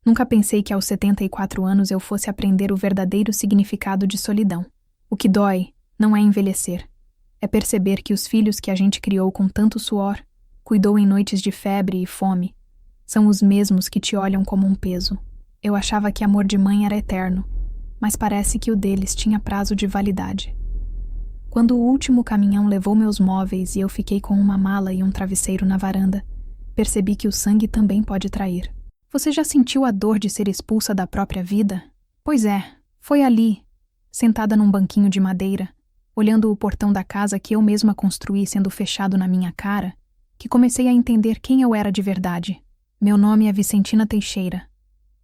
Nunca pensei que aos 74 anos eu fosse aprender o verdadeiro significado de solidão. O que dói não é envelhecer. É perceber que os filhos que a gente criou com tanto suor, cuidou em noites de febre e fome, são os mesmos que te olham como um peso. Eu achava que amor de mãe era eterno, mas parece que o deles tinha prazo de validade. Quando o último caminhão levou meus móveis e eu fiquei com uma mala e um travesseiro na varanda, percebi que o sangue também pode trair. Você já sentiu a dor de ser expulsa da própria vida? Pois é, foi ali, sentada num banquinho de madeira, olhando o portão da casa que eu mesma construí sendo fechado na minha cara, que comecei a entender quem eu era de verdade. Meu nome é Vicentina Teixeira,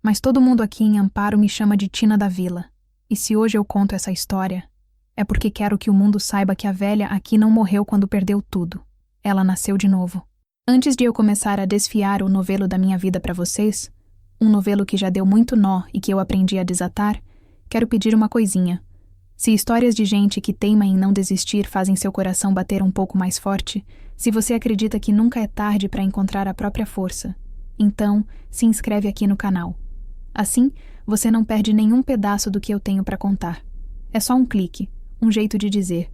mas todo mundo aqui em Amparo me chama de Tina da Vila. E se hoje eu conto essa história, é porque quero que o mundo saiba que a velha aqui não morreu quando perdeu tudo. Ela nasceu de novo. Antes de eu começar a desfiar o novelo da minha vida para vocês, um novelo que já deu muito nó e que eu aprendi a desatar, quero pedir uma coisinha. Se histórias de gente que teima em não desistir fazem seu coração bater um pouco mais forte, se você acredita que nunca é tarde para encontrar a própria força, então se inscreve aqui no canal. Assim, você não perde nenhum pedaço do que eu tenho para contar. É só um clique, um jeito de dizer: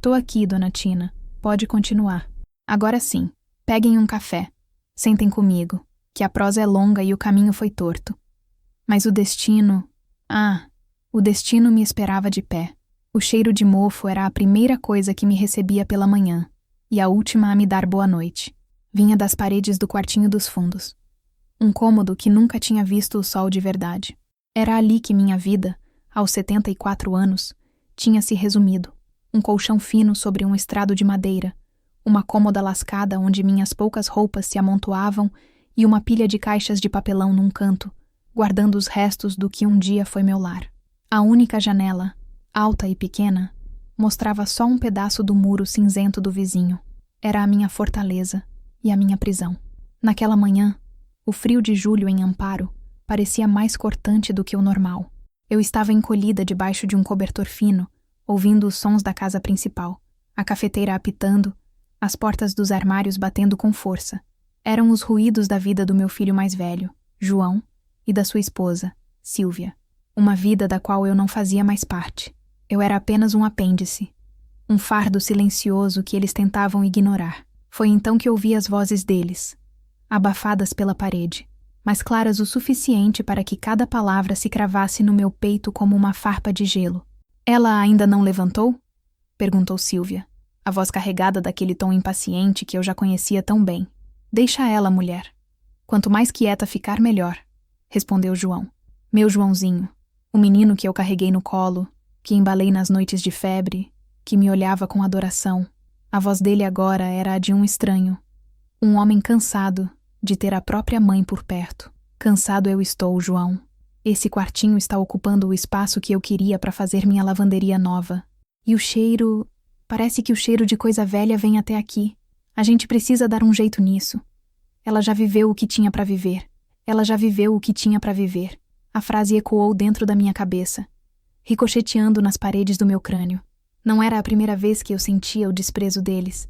"Tô aqui, dona Tina, pode continuar." Agora sim, peguem um café, sentem comigo, que a prosa é longa e o caminho foi torto. Mas o destino me esperava de pé. O cheiro de mofo era a primeira coisa que me recebia pela manhã, e a última a me dar boa noite. Vinha das paredes do quartinho dos fundos. Um cômodo que nunca tinha visto o sol de verdade. Era ali que minha vida, aos 74 anos, tinha se resumido. Um colchão fino sobre um estrado de madeira, uma cômoda lascada onde minhas poucas roupas se amontoavam e uma pilha de caixas de papelão num canto, guardando os restos do que um dia foi meu lar. A única janela, alta e pequena, mostrava só um pedaço do muro cinzento do vizinho. Era a minha fortaleza e a minha prisão. Naquela manhã, o frio de julho em Amparo parecia mais cortante do que o normal. Eu estava encolhida debaixo de um cobertor fino, ouvindo os sons da casa principal, a cafeteira apitando, as portas dos armários batendo com força. Eram os ruídos da vida do meu filho mais velho, João, e da sua esposa, Sílvia. Uma vida da qual eu não fazia mais parte. Eu era apenas um apêndice, um fardo silencioso que eles tentavam ignorar. Foi então que ouvi as vozes deles, abafadas pela parede, mas claras o suficiente para que cada palavra se cravasse no meu peito como uma farpa de gelo. "Ela ainda não levantou?" perguntou Sílvia, a voz carregada daquele tom impaciente que eu já conhecia tão bem. "Deixa ela, mulher. Quanto mais quieta ficar, melhor", respondeu João. Meu Joãozinho, o menino que eu carreguei no colo, que embalei nas noites de febre, que me olhava com adoração. A voz dele agora era a de um estranho, um homem cansado de ter a própria mãe por perto. "Cansado eu estou, João. Esse quartinho está ocupando o espaço que eu queria para fazer minha lavanderia nova. E o cheiro... parece que o cheiro de coisa velha vem até aqui. A gente precisa dar um jeito nisso. Ela já viveu o que tinha para viver. Ela já viveu o que tinha para viver." A frase ecoou dentro da minha cabeça, ricocheteando nas paredes do meu crânio. Não era a primeira vez que eu sentia o desprezo deles.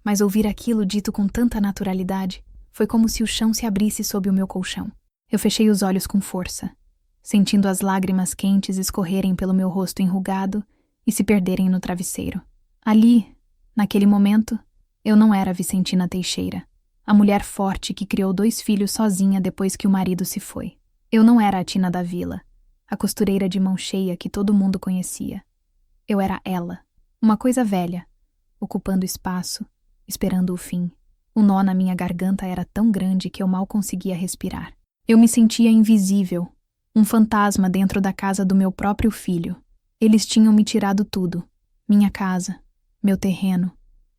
Mas ouvir aquilo dito com tanta naturalidade foi como se o chão se abrisse sob o meu colchão. Eu fechei os olhos com força, sentindo as lágrimas quentes escorrerem pelo meu rosto enrugado e se perderem no travesseiro. Ali, naquele momento, eu não era Vicentina Teixeira, a mulher forte que criou 2 filhos sozinha depois que o marido se foi. Eu não era a Tina da Vila, a costureira de mão cheia que todo mundo conhecia. Eu era ela, uma coisa velha, ocupando espaço, esperando o fim. O nó na minha garganta era tão grande que eu mal conseguia respirar. Eu me sentia invisível, um fantasma dentro da casa do meu próprio filho. Eles tinham me tirado tudo, minha casa, meu terreno,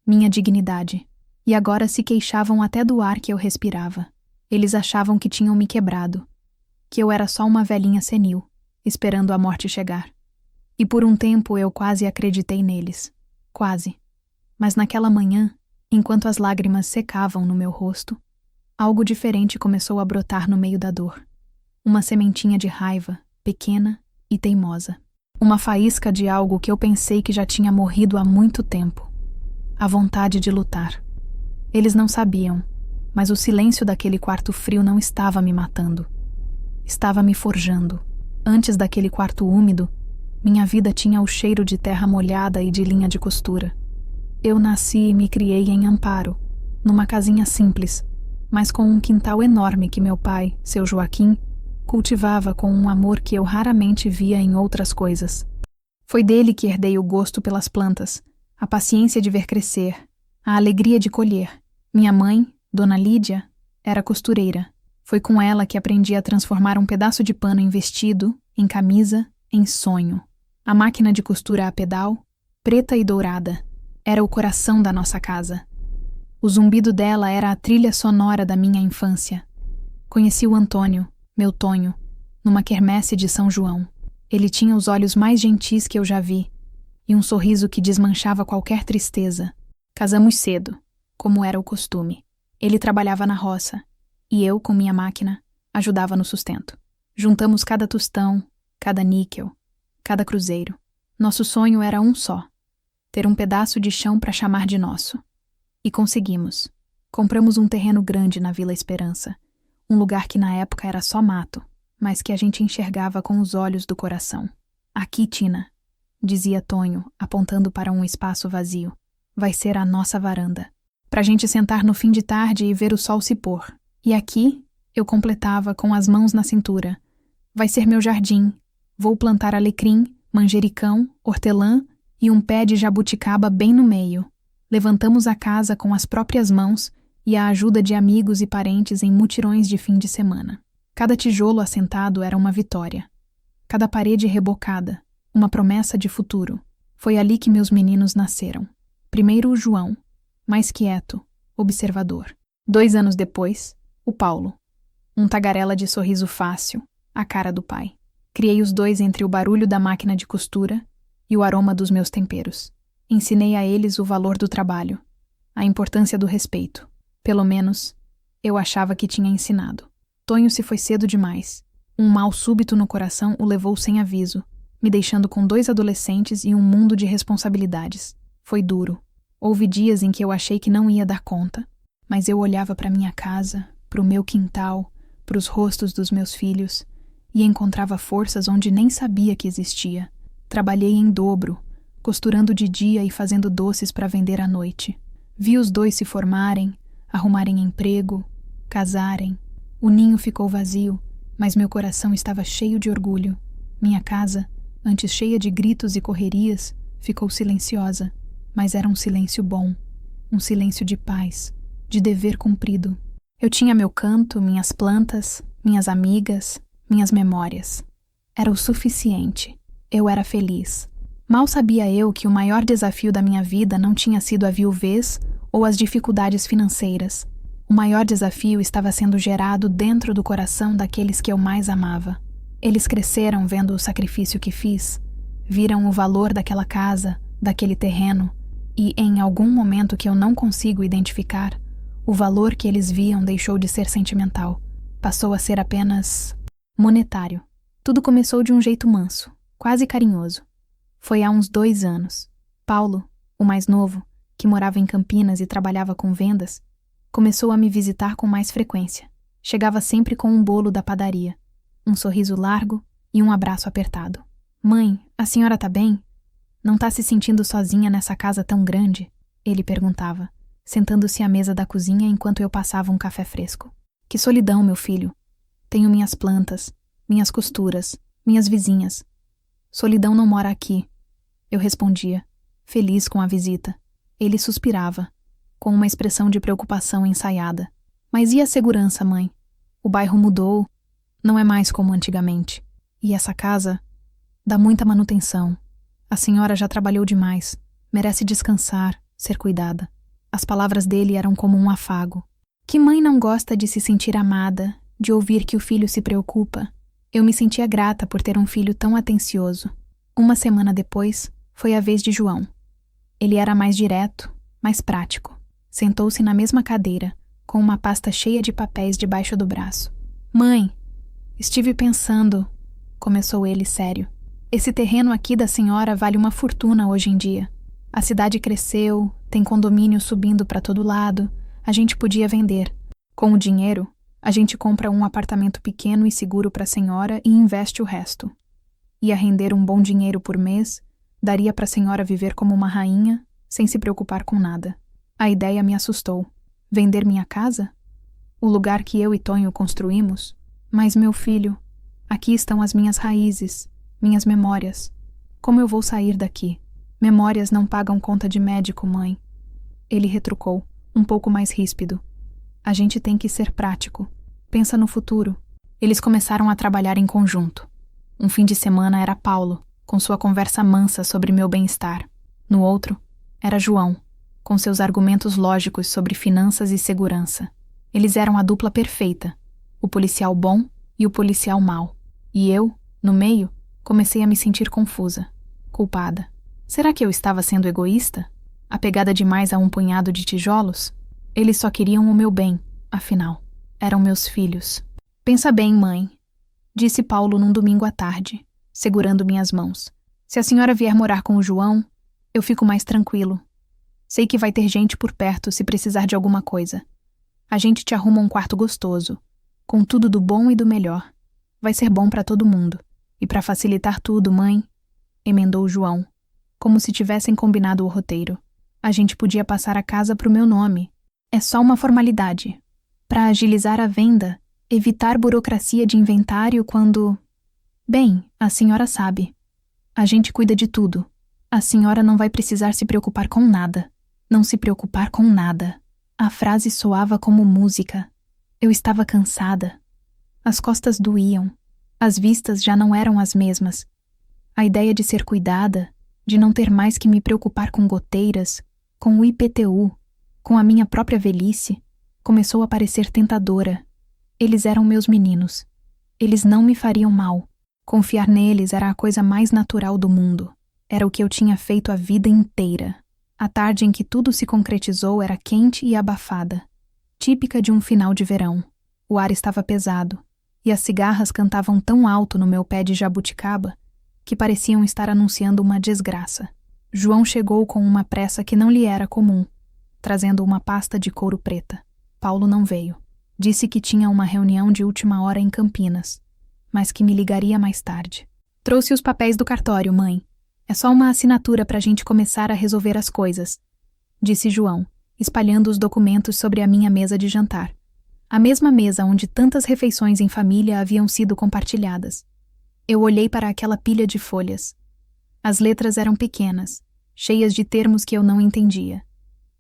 minha dignidade, e agora se queixavam até do ar que eu respirava. Eles achavam que tinham me quebrado, que eu era só uma velhinha senil, esperando a morte chegar. E por um tempo eu quase acreditei neles. Quase. Mas naquela manhã, enquanto as lágrimas secavam no meu rosto, algo diferente começou a brotar no meio da dor. Uma sementinha de raiva, pequena e teimosa. Uma faísca de algo que eu pensei que já tinha morrido há muito tempo. A vontade de lutar. Eles não sabiam, mas o silêncio daquele quarto frio não estava me matando. Estava me forjando. Antes daquele quarto úmido, minha vida tinha o cheiro de terra molhada e de linha de costura. Eu nasci e me criei em Amparo, numa casinha simples, mas com um quintal enorme que meu pai, seu Joaquim, cultivava com um amor que eu raramente via em outras coisas. Foi dele que herdei o gosto pelas plantas, a paciência de ver crescer, a alegria de colher. Minha mãe, Dona Lídia, era costureira. Foi com ela que aprendi a transformar um pedaço de pano em vestido, em camisa, em sonho. A máquina de costura a pedal, preta e dourada, era o coração da nossa casa. O zumbido dela era a trilha sonora da minha infância. Conheci o Antônio, meu Tonho, numa quermesse de São João. Ele tinha os olhos mais gentis que eu já vi e um sorriso que desmanchava qualquer tristeza. Casamos cedo, como era o costume. Ele trabalhava na roça e eu, com minha máquina, ajudava no sustento. Juntamos cada tostão, cada níquel, cada cruzeiro. Nosso sonho era um só: ter um pedaço de chão para chamar de nosso. E conseguimos. Compramos um terreno grande na Vila Esperança, um lugar que na época era só mato, mas que a gente enxergava com os olhos do coração. Aqui, Tina, dizia Tonho, apontando para um espaço vazio, vai ser a nossa varanda, pra gente sentar no fim de tarde e ver o sol se pôr. E aqui, eu completava com as mãos na cintura, vai ser meu jardim, vou plantar alecrim, manjericão, hortelã e um pé de jabuticaba bem no meio. Levantamos a casa com as próprias mãos e a ajuda de amigos e parentes em mutirões de fim de semana. Cada tijolo assentado era uma vitória. Cada parede rebocada, uma promessa de futuro. Foi ali que meus meninos nasceram. Primeiro o João, mais quieto, observador. 2 anos depois, o Paulo. Um tagarela de sorriso fácil, a cara do pai. Criei os dois entre o barulho da máquina de costura e o aroma dos meus temperos. Ensinei a eles o valor do trabalho, a importância do respeito. Pelo menos, eu achava que tinha ensinado. Tonho se foi cedo demais. Um mal súbito no coração o levou sem aviso, me deixando com 2 adolescentes e um mundo de responsabilidades. Foi duro. Houve dias em que eu achei que não ia dar conta, mas eu olhava para minha casa, para o meu quintal, para os rostos dos meus filhos, e encontrava forças onde nem sabia que existia. Trabalhei em dobro, costurando de dia e fazendo doces para vender à noite. Vi os 2 se formarem, arrumarem emprego, casarem. O ninho ficou vazio, mas meu coração estava cheio de orgulho. Minha casa, antes cheia de gritos e correrias, ficou silenciosa, mas era um silêncio bom, um silêncio de paz, de dever cumprido. Eu tinha meu canto, minhas plantas, minhas amigas, minhas memórias. Era o suficiente. Eu era feliz. Mal sabia eu que o maior desafio da minha vida não tinha sido a viuvez ou as dificuldades financeiras. O maior desafio estava sendo gerado dentro do coração daqueles que eu mais amava. Eles cresceram vendo o sacrifício que fiz, viram o valor daquela casa, daquele terreno, e em algum momento que eu não consigo identificar, o valor que eles viam deixou de ser sentimental, passou a ser apenas monetário. Tudo começou de um jeito manso, quase carinhoso. Foi há uns 2 anos. Paulo, o mais novo, que morava em Campinas e trabalhava com vendas, começou a me visitar com mais frequência. Chegava sempre com um bolo da padaria, um sorriso largo e um abraço apertado. Mãe, a senhora tá bem? Não tá se sentindo sozinha nessa casa tão grande? Ele perguntava, sentando-se à mesa da cozinha enquanto eu passava um café fresco. Que solidão, meu filho. Tenho minhas plantas, minhas costuras, minhas vizinhas. Solidão não mora aqui. Eu respondia, feliz com a visita. Ele suspirava, com uma expressão de preocupação ensaiada. Mas e a segurança, mãe? O bairro mudou, não é mais como antigamente. E essa casa dá muita manutenção. A senhora já trabalhou demais, merece descansar, ser cuidada. As palavras dele eram como um afago. Que mãe não gosta de se sentir amada, de ouvir que o filho se preocupa? Eu me sentia grata por ter um filho tão atencioso. 1 semana depois, foi a vez de João. Ele era mais direto, mais prático. Sentou-se na mesma cadeira, com uma pasta cheia de papéis debaixo do braço. Mãe, estive pensando, começou ele sério. Esse terreno aqui da senhora vale uma fortuna hoje em dia. A cidade cresceu, tem condomínio subindo para todo lado, a gente podia vender. Com o dinheiro, A gente compra um apartamento pequeno e seguro para a senhora e investe o resto. Ia render um bom dinheiro por mês, daria para a senhora viver como uma rainha, sem se preocupar com nada. A ideia me assustou. Vender minha casa? O lugar que eu e Tonho construímos? Mas, meu filho, aqui estão as minhas raízes, minhas memórias. Como eu vou sair daqui? Memórias não pagam conta de médico, mãe. Ele retrucou, um pouco mais ríspido. A gente tem que ser prático. Pensa no futuro. Eles começaram a trabalhar em conjunto. Um fim de semana era Paulo, com sua conversa mansa sobre meu bem-estar. No outro, era João, com seus argumentos lógicos sobre finanças e segurança. Eles eram a dupla perfeita, o policial bom e o policial mau. E eu, no meio, comecei a me sentir confusa, culpada. Será que eu estava sendo egoísta? Apegada demais a um punhado de tijolos? Eles só queriam o meu bem, afinal. Eram meus filhos. Pensa bem, mãe, disse Paulo num domingo à tarde, segurando minhas mãos. Se a senhora vier morar com o João, eu fico mais tranquilo. Sei que vai ter gente por perto se precisar de alguma coisa. A gente te arruma um quarto gostoso, com tudo do bom e do melhor. Vai ser bom para todo mundo. E para facilitar tudo, mãe, emendou João, como se tivessem combinado o roteiro. A gente podia passar a casa pro meu nome. É só uma formalidade. Para agilizar a venda, evitar burocracia de inventário quando... Bem, a senhora sabe. A gente cuida de tudo. A senhora não vai precisar se preocupar com nada. Não se preocupar com nada. A frase soava como música. Eu estava cansada. As costas doíam. As vistas já não eram as mesmas. A ideia de ser cuidada, de não ter mais que me preocupar com goteiras, com o IPTU, com a minha própria velhice, começou a parecer tentadora. Eles eram meus meninos. Eles não me fariam mal. Confiar neles era a coisa mais natural do mundo. Era o que eu tinha feito a vida inteira. A tarde em que tudo se concretizou era quente e abafada, típica de um final de verão. O ar estava pesado, e as cigarras cantavam tão alto no meu pé de jabuticaba que pareciam estar anunciando uma desgraça. João chegou com uma pressa que não lhe era comum, trazendo uma pasta de couro preta. Paulo não veio. Disse que tinha uma reunião de última hora em Campinas, mas que me ligaria mais tarde. Trouxe os papéis do cartório, mãe. É só uma assinatura para a gente começar a resolver as coisas, disse João, espalhando os documentos sobre a minha mesa de jantar. A mesma mesa onde tantas refeições em família haviam sido compartilhadas. Eu olhei para aquela pilha de folhas. As letras eram pequenas, cheias de termos que eu não entendia.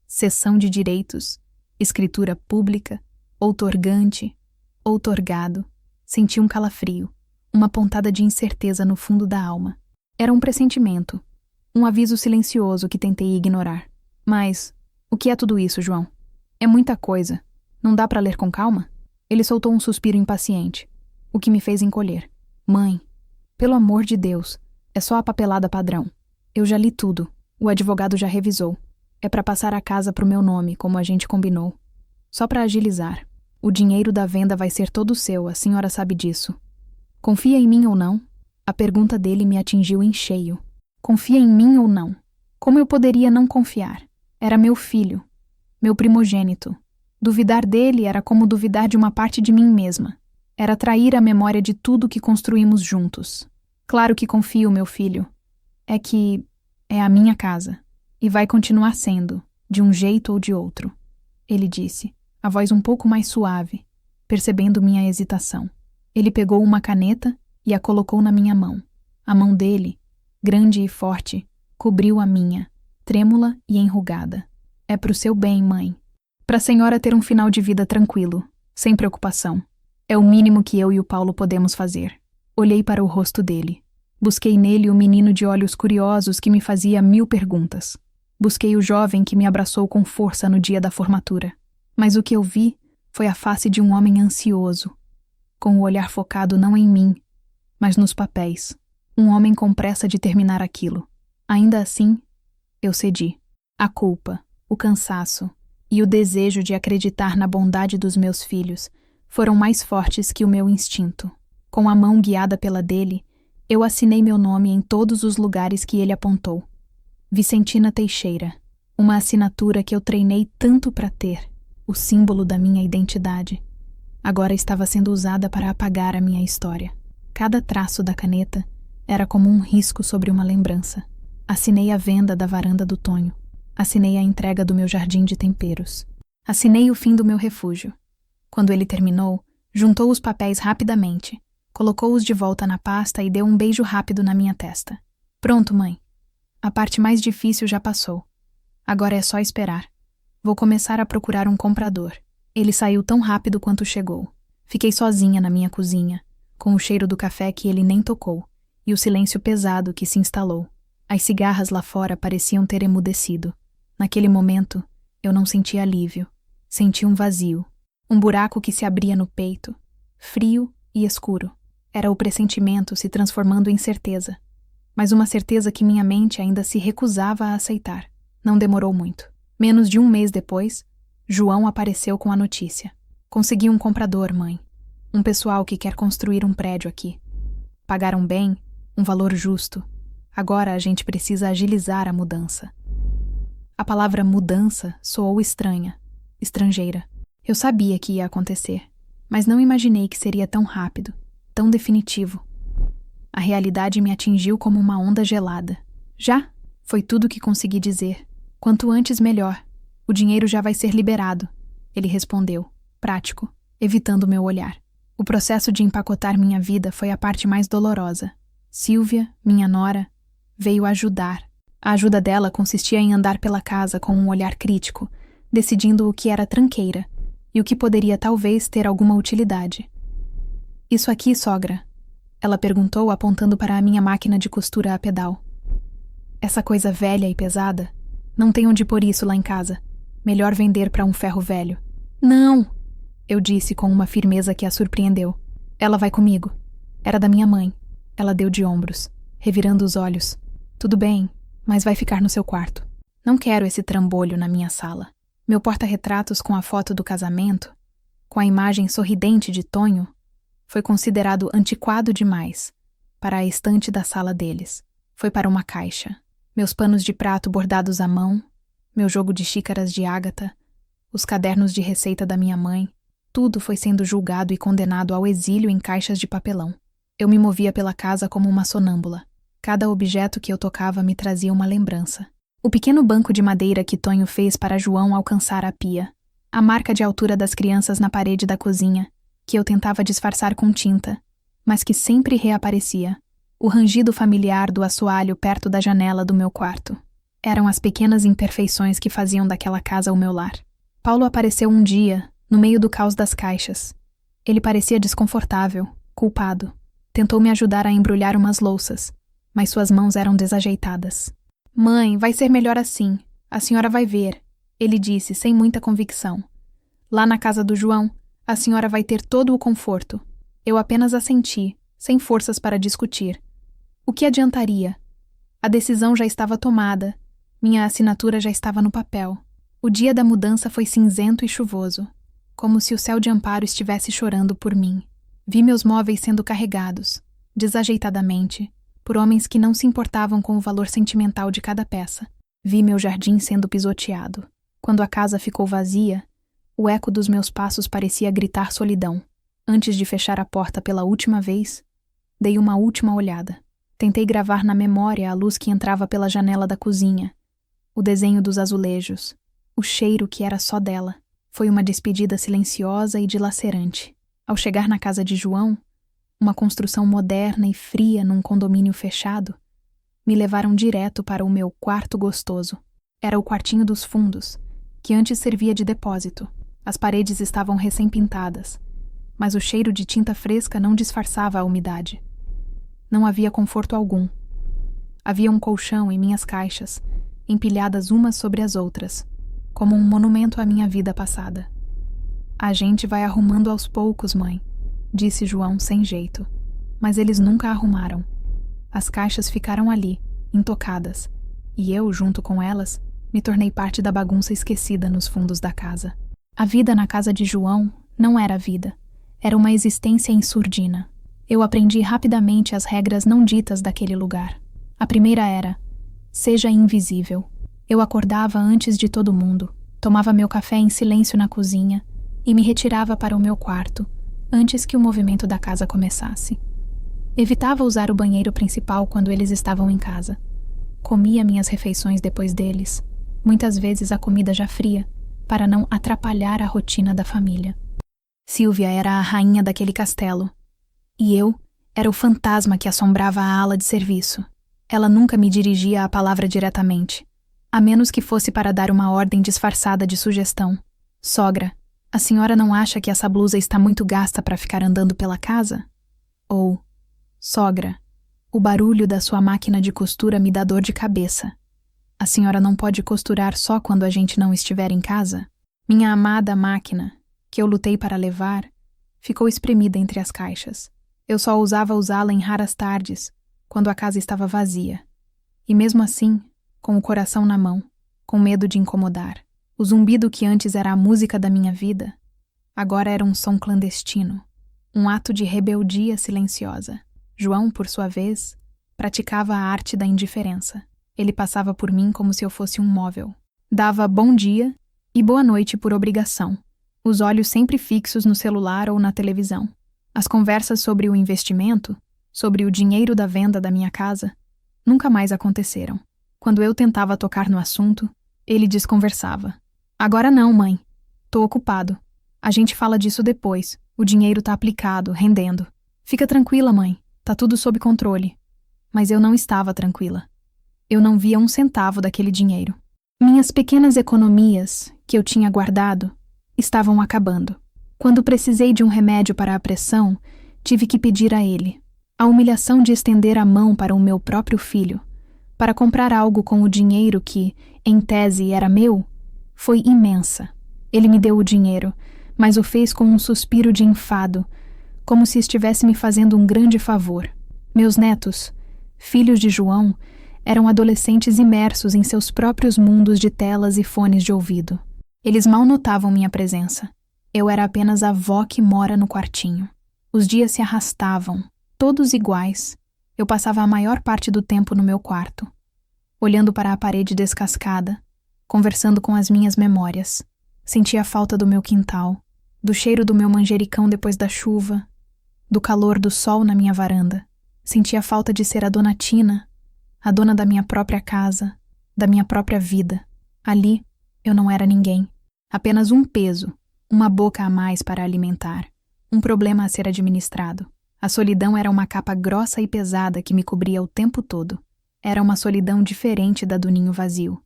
Cessão de direitos, escritura pública, outorgante, outorgado. Senti um calafrio, uma pontada de incerteza no fundo da alma. Era um pressentimento, um aviso silencioso que tentei ignorar. Mas, o que é tudo isso, João? É muita coisa. Não dá para ler com calma? Ele soltou um suspiro impaciente, o que me fez encolher. Mãe, pelo amor de Deus, é só a papelada padrão. Eu já li tudo, o advogado já revisou. É para passar a casa pro meu nome, como a gente combinou. Só para agilizar. O dinheiro da venda vai ser todo seu, a senhora sabe disso. Confia em mim ou não? A pergunta dele me atingiu em cheio. Confia em mim ou não? Como eu poderia não confiar? Era meu filho, meu primogênito. Duvidar dele era como duvidar de uma parte de mim mesma. Era trair a memória de tudo que construímos juntos. Claro que confio, meu filho. É que é a minha casa. E vai continuar sendo, de um jeito ou de outro. Ele disse, a voz um pouco mais suave, percebendo minha hesitação. Ele pegou uma caneta e a colocou na minha mão. A mão dele, grande e forte, cobriu a minha, trêmula e enrugada. É pro seu bem, mãe. Pra senhora ter um final de vida tranquilo, sem preocupação. É o mínimo que eu e o Paulo podemos fazer. Olhei para o rosto dele. Busquei nele o menino de olhos curiosos que me fazia 1000 perguntas. Busquei o jovem que me abraçou com força no dia da formatura. Mas o que eu vi foi a face de um homem ansioso, com o olhar focado não em mim, mas nos papéis. Um homem com pressa de terminar aquilo. Ainda assim, eu cedi. A culpa, o cansaço e o desejo de acreditar na bondade dos meus filhos foram mais fortes que o meu instinto. Com a mão guiada pela dele, eu assinei meu nome em todos os lugares que ele apontou. Vicentina Teixeira, uma assinatura que eu treinei tanto para ter, o símbolo da minha identidade. agora estava sendo usada para apagar a minha história. Cada traço da caneta era como um risco sobre uma lembrança. Assinei a venda da varanda do Tonho. Assinei a entrega do meu jardim de temperos. Assinei o fim do meu refúgio. Quando ele terminou, juntou os papéis rapidamente, colocou-os de volta na pasta e deu um beijo rápido na minha testa. Pronto, mãe. A parte mais difícil já passou. Agora é só esperar. Vou começar a procurar um comprador. Ele saiu tão rápido quanto chegou. Fiquei sozinha na minha cozinha, com o cheiro do café que ele nem tocou, e o silêncio pesado que se instalou. As cigarras lá fora pareciam ter emudecido. Naquele momento, eu não senti alívio. Senti um vazio. Um buraco que se abria no peito, frio e escuro. Era o pressentimento se transformando em certeza. Mas uma certeza que minha mente ainda se recusava a aceitar. Não demorou muito. Menos de um mês depois, João apareceu com a notícia. Consegui um comprador, mãe. Um pessoal que quer construir um prédio aqui. Pagaram bem, um valor justo. Agora a gente precisa agilizar a mudança. A palavra mudança soou estranha, estrangeira. Eu sabia que ia acontecer, mas não imaginei que seria tão rápido, tão definitivo. A realidade me atingiu como uma onda gelada. Já? Foi tudo que consegui dizer. Quanto antes, melhor. O dinheiro já vai ser liberado. Ele respondeu, prático, evitando meu olhar. O processo de empacotar minha vida foi a parte mais dolorosa. Silvia, minha nora, veio ajudar. A ajuda dela consistia em andar pela casa com um olhar crítico, decidindo o que era tranqueira e o que poderia talvez ter alguma utilidade. Isso aqui, sogra? Ela perguntou, apontando para a minha máquina de costura a pedal. Essa coisa velha e pesada? Não tem onde pôr isso lá em casa. Melhor vender para um ferro velho. Não! Eu disse com uma firmeza que a surpreendeu. Ela vai comigo. Era da minha mãe. Ela deu de ombros, revirando os olhos. Tudo bem, mas vai ficar no seu quarto. Não quero esse trambolho na minha sala. Meu porta-retratos com a foto do casamento, com a imagem sorridente de Tonho, foi considerado antiquado demais para a estante da sala deles. Foi para uma caixa. Meus panos de prato bordados à mão, meu jogo de xícaras de ágata, os cadernos de receita da minha mãe, tudo foi sendo julgado e condenado ao exílio em caixas de papelão. Eu me movia pela casa como uma sonâmbula. Cada objeto que eu tocava me trazia uma lembrança. O pequeno banco de madeira que Tonho fez para João alcançar a pia. A marca de altura das crianças na parede da cozinha, que eu tentava disfarçar com tinta, mas que sempre reaparecia. O rangido familiar do assoalho perto da janela do meu quarto. Eram as pequenas imperfeições que faziam daquela casa o meu lar. Paulo apareceu um dia, no meio do caos das caixas. Ele parecia desconfortável, culpado. Tentou me ajudar a embrulhar umas louças, mas suas mãos eram desajeitadas. Mãe, vai ser melhor assim. A senhora vai ver, ele disse sem muita convicção. Lá na casa do João, a senhora vai ter todo o conforto. Eu apenas assenti, sem forças para discutir. O que adiantaria? A decisão já estava tomada. Minha assinatura já estava no papel. O dia da mudança foi cinzento e chuvoso, como se o céu de Amparo estivesse chorando por mim. Vi meus móveis sendo carregados, desajeitadamente, por homens que não se importavam com o valor sentimental de cada peça. Vi meu jardim sendo pisoteado. Quando a casa ficou vazia, o eco dos meus passos parecia gritar solidão. Antes de fechar a porta pela última vez, dei uma última olhada. Tentei gravar na memória a luz que entrava pela janela da cozinha, o desenho dos azulejos, o cheiro que era só dela. Foi uma despedida silenciosa e dilacerante. Ao chegar na casa de João, uma construção moderna e fria num condomínio fechado, me levaram direto para o meu quarto gostoso. Era o quartinho dos fundos, que antes servia de depósito. As paredes estavam recém-pintadas, mas o cheiro de tinta fresca não disfarçava a umidade. Não havia conforto algum. Havia um colchão e minhas caixas, empilhadas umas sobre as outras, como um monumento à minha vida passada. A gente vai arrumando aos poucos, mãe, disse João sem jeito. Mas eles nunca arrumaram. As caixas ficaram ali, intocadas, e eu, junto com elas, me tornei parte da bagunça esquecida nos fundos da casa. A vida na casa de João não era vida. Era uma existência em surdina. Eu aprendi rapidamente as regras não ditas daquele lugar. A primeira era: seja invisível. Eu acordava antes de todo mundo, tomava meu café em silêncio na cozinha e me retirava para o meu quarto, antes que o movimento da casa começasse. Evitava usar o banheiro principal quando eles estavam em casa. Comia minhas refeições depois deles, muitas vezes a comida já fria, para não atrapalhar a rotina da família. Sylvia era a rainha daquele castelo, e eu era o fantasma que assombrava a ala de serviço. Ela nunca me dirigia a palavra diretamente, a menos que fosse para dar uma ordem disfarçada de sugestão. Sogra, a senhora não acha que essa blusa está muito gasta para ficar andando pela casa? Ou, sogra, o barulho da sua máquina de costura me dá dor de cabeça. A senhora não pode costurar só quando a gente não estiver em casa? Minha amada máquina, que eu lutei para levar, ficou espremida entre as caixas. Eu só ousava usá-la em raras tardes, quando a casa estava vazia. E mesmo assim, com o coração na mão, com medo de incomodar. O zumbido que antes era a música da minha vida, agora era um som clandestino, um ato de rebeldia silenciosa. João, por sua vez, praticava a arte da indiferença. Ele passava por mim como se eu fosse um móvel. Dava bom dia e boa noite por obrigação, os olhos sempre fixos no celular ou na televisão. As conversas sobre o investimento, sobre o dinheiro da venda da minha casa, nunca mais aconteceram. Quando eu tentava tocar no assunto, ele desconversava. Agora não, mãe. Tô ocupado. A gente fala disso depois. O dinheiro tá aplicado, rendendo. Fica tranquila, mãe. Tá tudo sob controle. Mas eu não estava tranquila. Eu não via um centavo daquele dinheiro. Minhas pequenas economias, que eu tinha guardado, estavam acabando. Quando precisei de um remédio para a pressão, tive que pedir a ele. A humilhação de estender a mão para o meu próprio filho, para comprar algo com o dinheiro que, em tese, era meu, foi imensa. Ele me deu o dinheiro, mas o fez com um suspiro de enfado, como se estivesse me fazendo um grande favor. Meus netos, filhos de João, eram adolescentes imersos em seus próprios mundos de telas e fones de ouvido. Eles mal notavam minha presença. Eu era apenas a avó que mora no quartinho. Os dias se arrastavam, todos iguais. Eu passava a maior parte do tempo no meu quarto, olhando para a parede descascada, conversando com as minhas memórias. Sentia a falta do meu quintal, do cheiro do meu manjericão depois da chuva, do calor do sol na minha varanda. Sentia a falta de ser a dona Tina, a dona da minha própria casa, da minha própria vida. Ali, eu não era ninguém. Apenas um peso, uma boca a mais para alimentar, um problema a ser administrado. A solidão era uma capa grossa e pesada que me cobria o tempo todo. Era uma solidão diferente da do ninho vazio.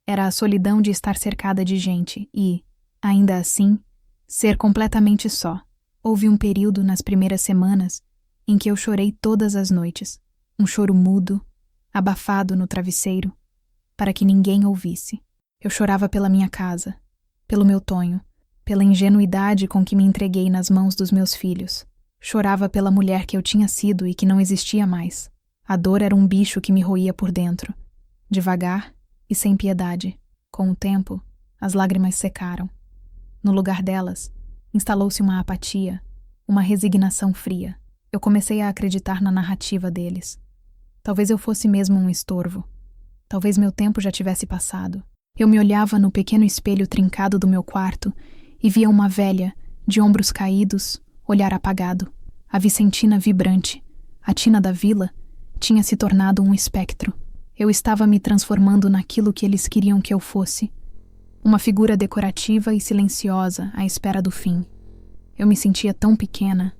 Era a solidão de estar cercada de gente e, ainda assim, ser completamente só. Houve um período nas primeiras semanas em que eu chorei todas as noites. Um choro mudo, abafado no travesseiro, para que ninguém ouvisse. Eu chorava pela minha casa, pelo meu Tonho, pela ingenuidade com que me entreguei nas mãos dos meus filhos. Chorava pela mulher que eu tinha sido e que não existia mais. A dor era um bicho que me roía por dentro, devagar e sem piedade. Com o tempo, as lágrimas secaram. No lugar delas, instalou-se uma apatia, uma resignação fria. Eu comecei a acreditar na narrativa deles. Talvez eu fosse mesmo um estorvo. Talvez meu tempo já tivesse passado. Eu me olhava no pequeno espelho trincado do meu quarto e via uma velha, de ombros caídos, olhar apagado. A Vicentina vibrante, a Tina da vila, tinha se tornado um espectro. Eu estava me transformando naquilo que eles queriam que eu fosse. Uma figura decorativa e silenciosa à espera do fim. Eu me sentia tão pequena,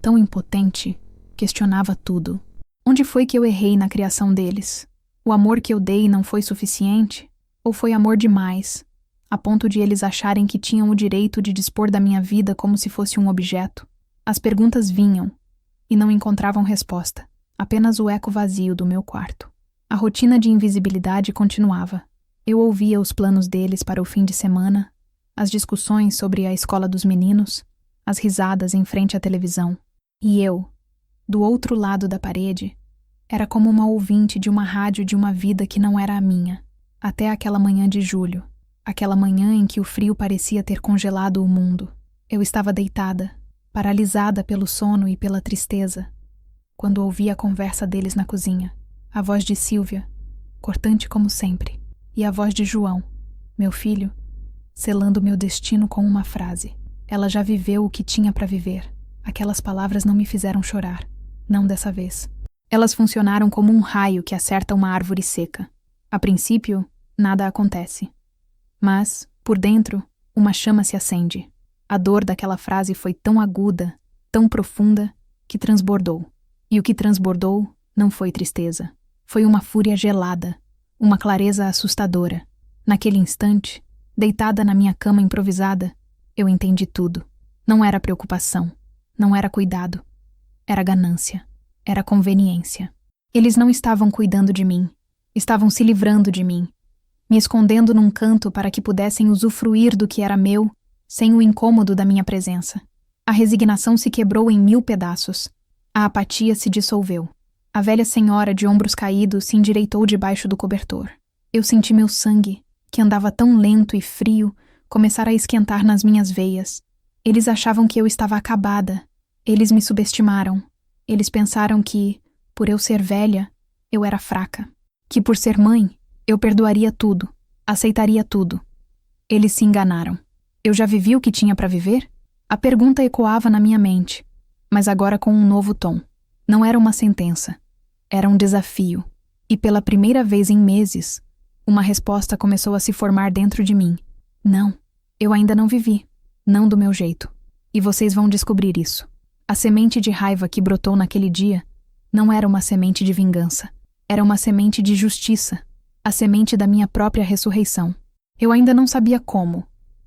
tão impotente, questionava tudo. Onde foi que eu errei na criação deles? O amor que eu dei não foi suficiente? Ou foi amor demais, a ponto de eles acharem que tinham o direito de dispor da minha vida como se fosse um objeto? As perguntas vinham, e não encontravam resposta, apenas o eco vazio do meu quarto. A rotina de invisibilidade continuava. Eu ouvia os planos deles para o fim de semana, as discussões sobre a escola dos meninos, as risadas em frente à televisão. E eu, do outro lado da parede, era como uma ouvinte de uma rádio de uma vida que não era a minha. Até aquela manhã de julho, aquela manhã em que o frio parecia ter congelado o mundo. Eu estava deitada, paralisada pelo sono e pela tristeza, quando ouvi a conversa deles na cozinha. A voz de Sylvia, cortante como sempre, e a voz de João, meu filho, selando meu destino com uma frase. Ela já viveu o que tinha para viver. Aquelas palavras não me fizeram chorar. Não dessa vez. Elas funcionaram como um raio que acerta uma árvore seca. A princípio, nada acontece. Mas, por dentro, uma chama se acende. A dor daquela frase foi tão aguda, tão profunda, que transbordou. E o que transbordou não foi tristeza. Foi uma fúria gelada, uma clareza assustadora. Naquele instante, deitada na minha cama improvisada, eu entendi tudo. Não era preocupação, não era cuidado. Era ganância, era conveniência. Eles não estavam cuidando de mim, estavam se livrando de mim, me escondendo num canto para que pudessem usufruir do que era meu, sem o incômodo da minha presença. A resignação se quebrou em 1000 pedaços. A apatia se dissolveu. A velha senhora de ombros caídos se endireitou debaixo do cobertor. Eu senti meu sangue, que andava tão lento e frio, começar a esquentar nas minhas veias. Eles achavam que eu estava acabada. Eles me subestimaram. Eles pensaram que, por eu ser velha, eu era fraca. Que por ser mãe, eu perdoaria tudo, aceitaria tudo. Eles se enganaram. Eu já vivi o que tinha para viver? A pergunta ecoava na minha mente, mas agora com um novo tom. Não era uma sentença. Era um desafio. E pela primeira vez em meses, uma resposta começou a se formar dentro de mim. Não, eu ainda não vivi. Não do meu jeito. E vocês vão descobrir isso. A semente de raiva que brotou naquele dia não era uma semente de vingança. Era uma semente de justiça. A semente da minha própria ressurreição. Eu ainda não sabia como,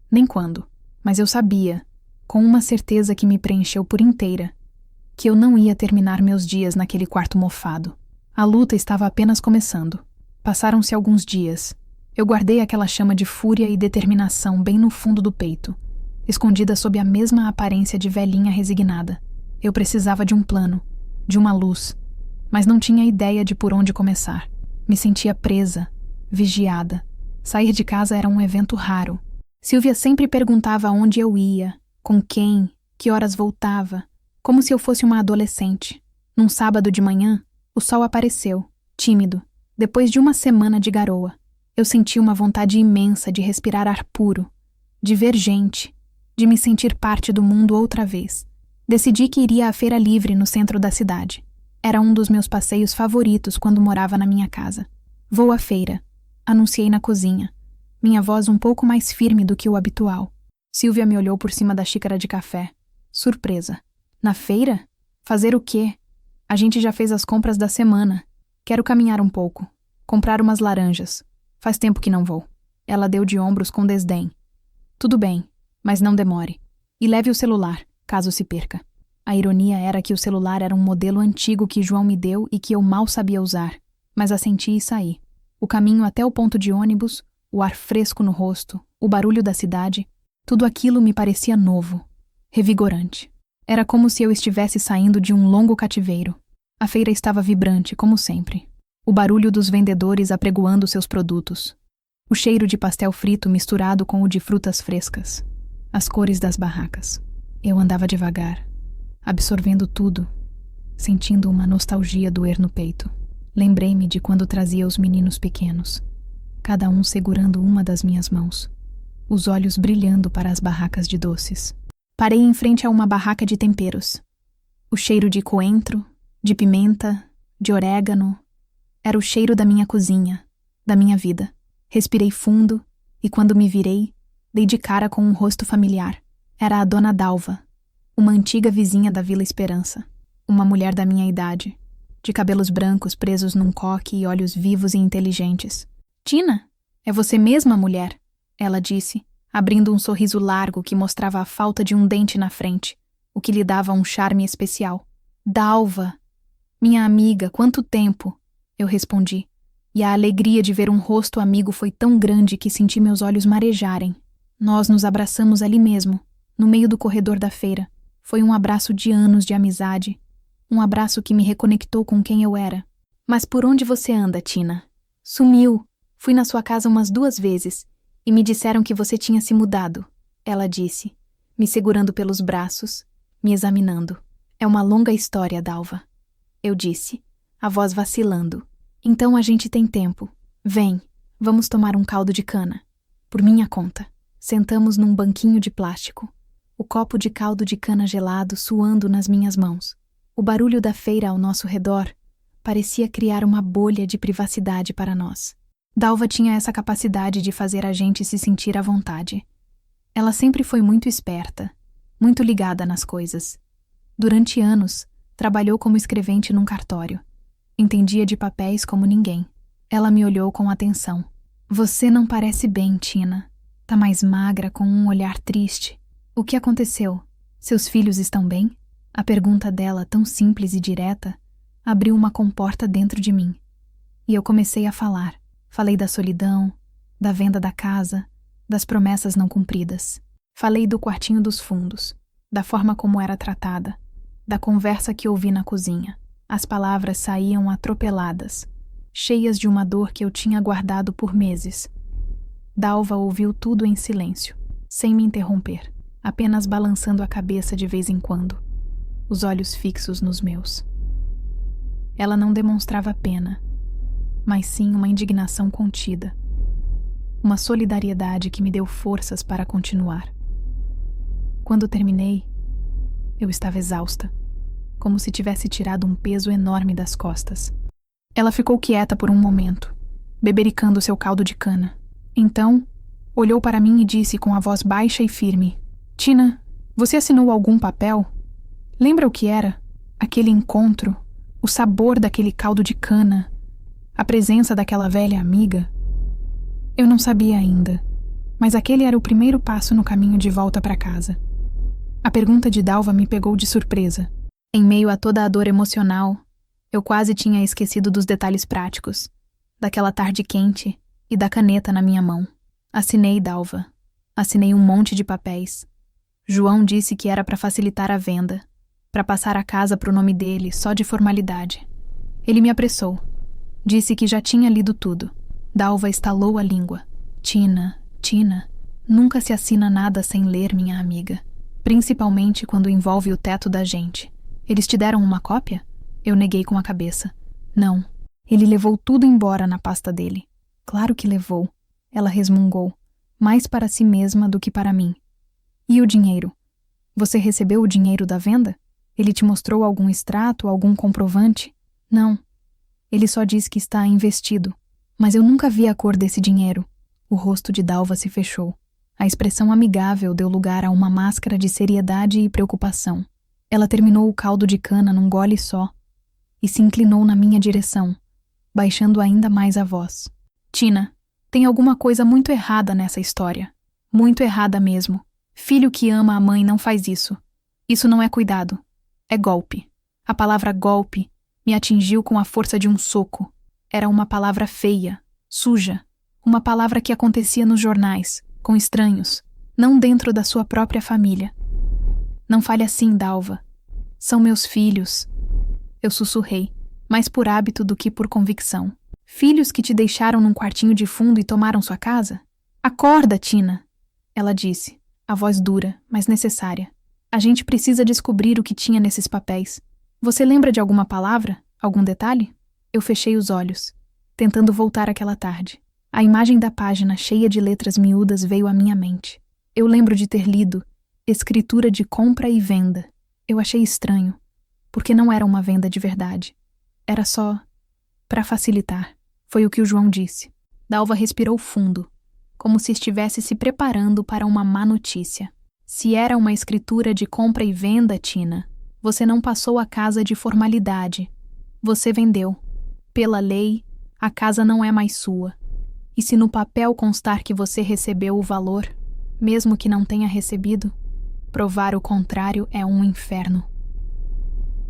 nem quando, mas eu sabia, com uma certeza que me preencheu por inteira, que eu não ia terminar meus dias naquele quarto mofado. A luta estava apenas começando. Passaram-se alguns dias. Eu guardei aquela chama de fúria e determinação bem no fundo do peito, escondida sob a mesma aparência de velhinha resignada. Eu precisava de um plano, de uma luz, mas não tinha ideia de por onde começar. Me sentia presa, vigiada. Sair de casa era um evento raro. Silvia sempre perguntava onde eu ia, com quem, que horas voltava, como se eu fosse uma adolescente. Num sábado de manhã, o sol apareceu, tímido, depois de uma semana de garoa. Eu senti uma vontade imensa de respirar ar puro, de ver gente, de me sentir parte do mundo outra vez. Decidi que iria à feira livre no centro da cidade. Era um dos meus passeios favoritos quando morava na minha casa. Vou à feira, anunciei na cozinha, minha voz um pouco mais firme do que o habitual. Silvia me olhou por cima da xícara de café, surpresa. Na feira? Fazer o quê? A gente já fez as compras da semana. Quero caminhar um pouco, comprar umas laranjas. Faz tempo que não vou. Ela deu de ombros com desdém. Tudo bem, mas não demore. E leve o celular, caso se perca. A ironia era que o celular era um modelo antigo que João me deu e que eu mal sabia usar, mas assenti e saí. O caminho até o ponto de ônibus, o ar fresco no rosto, o barulho da cidade, tudo aquilo me parecia novo, revigorante. Era como se eu estivesse saindo de um longo cativeiro. A feira estava vibrante, como sempre. O barulho dos vendedores apregoando seus produtos. O cheiro de pastel frito misturado com o de frutas frescas. As cores das barracas. Eu andava devagar, absorvendo tudo, sentindo uma nostalgia doer no peito. Lembrei-me de quando trazia os meninos pequenos, cada um segurando uma das minhas mãos, os olhos brilhando para as barracas de doces. Parei em frente a uma barraca de temperos. O cheiro de coentro, de pimenta, de orégano, era o cheiro da minha cozinha, da minha vida. Respirei fundo e, quando me virei, dei de cara com um rosto familiar. Era a dona Dalva, uma antiga vizinha da Vila Esperança, uma mulher da minha idade, de cabelos brancos presos num coque e olhos vivos e inteligentes. «Tina, é você mesma, mulher?» ela disse, abrindo um sorriso largo que mostrava a falta de um dente na frente, o que lhe dava um charme especial. «Dalva! Minha amiga, quanto tempo!» eu respondi, e a alegria de ver um rosto amigo foi tão grande que senti meus olhos marejarem. Nós nos abraçamos ali mesmo, no meio do corredor da feira. Foi um abraço de anos de amizade, um abraço que me reconectou com quem eu era. «Mas por onde você anda, Tina?» «Sumiu. Fui na sua casa umas 2 vezes, e me disseram que você tinha se mudado», ela disse, me segurando pelos braços, me examinando. «É uma longa história, Dalva», eu disse, a voz vacilando. «Então a gente tem tempo. Vem, vamos tomar um caldo de cana. Por minha conta». Sentamos num banquinho de plástico. o copo de caldo de cana gelado suando nas minhas mãos. O barulho da feira ao nosso redor parecia criar uma bolha de privacidade para nós. Dalva tinha essa capacidade de fazer a gente se sentir à vontade. Ela sempre foi muito esperta, muito ligada nas coisas. Durante anos, trabalhou como escrevente num cartório. Entendia de papéis como ninguém. Ela me olhou com atenção. Você não parece bem, Tina. Tá mais magra, com um olhar triste. O que aconteceu? Seus filhos estão bem? A pergunta dela, tão simples e direta, abriu uma comporta dentro de mim. E eu comecei a falar. Falei da solidão, da venda da casa, das promessas não cumpridas. Falei do quartinho dos fundos, da forma como era tratada, da conversa que ouvi na cozinha. As palavras saíam atropeladas, cheias de uma dor que eu tinha guardado por meses. Dalva ouviu tudo em silêncio, sem me interromper, apenas balançando a cabeça de vez em quando, os olhos fixos nos meus. Ela não demonstrava pena, mas sim uma indignação contida, uma solidariedade que me deu forças para continuar. Quando terminei, eu estava exausta, como se tivesse tirado um peso enorme das costas. Ela ficou quieta por um momento, bebericando seu caldo de cana. Então, olhou para mim e disse com a voz baixa e firme: Tina, você assinou algum papel? Lembra o que era? Aquele encontro, o sabor daquele caldo de cana, a presença daquela velha amiga? Eu não sabia ainda, mas aquele era o primeiro passo no caminho de volta para casa. A pergunta de Dalva me pegou de surpresa. Em meio a toda a dor emocional, eu quase tinha esquecido dos detalhes práticos, daquela tarde quente e da caneta na minha mão. Assinei, Dalva. Assinei um monte de papéis. João disse que era para facilitar a venda, para passar a casa pro nome dele, só de formalidade. Ele me apressou. Disse que já tinha lido tudo. Dalva estalou a língua. Tina, nunca se assina nada sem ler, minha amiga. Principalmente quando envolve o teto da gente. Eles te deram uma cópia? Eu neguei com a cabeça. Não. Ele levou tudo embora na pasta dele. Claro que levou. Ela resmungou. Mais para si mesma do que para mim. E o dinheiro? Você recebeu o dinheiro da venda? Ele te mostrou algum extrato, algum comprovante? Não. Ele só diz que está investido. Mas eu nunca vi a cor desse dinheiro. O rosto de Dalva se fechou. A expressão amigável deu lugar a uma máscara de seriedade e preocupação. Ela terminou o caldo de cana num gole só e se inclinou na minha direção, baixando ainda mais a voz. Tina, tem alguma coisa muito errada nessa história. Muito errada mesmo. Filho que ama a mãe não faz isso. Isso não é cuidado. É golpe. A palavra golpe me atingiu com a força de um soco. Era uma palavra feia, suja. Uma palavra que acontecia nos jornais, com estranhos, não dentro da sua própria família. Não fale assim, Dalva. São meus filhos. Eu sussurrei, mais por hábito do que por convicção. Filhos que te deixaram num quartinho de fundo e tomaram sua casa? Acorda, Tina, ela disse, a voz dura, mas necessária. A gente precisa descobrir o que tinha nesses papéis. Você lembra de alguma palavra? Algum detalhe? Eu fechei os olhos, tentando voltar àquela tarde. A imagem da página cheia de letras miúdas veio à minha mente. Eu lembro de ter lido escritura de compra e venda. Eu achei estranho, porque não era uma venda de verdade. Era só para facilitar. Foi o que o João disse. Dalva respirou fundo, como se estivesse se preparando para uma má notícia. Se era uma escritura de compra e venda, Tina, você não passou a casa de formalidade. Você vendeu. Pela lei, a casa não é mais sua. E se no papel constar que você recebeu o valor, mesmo que não tenha recebido, provar o contrário é um inferno.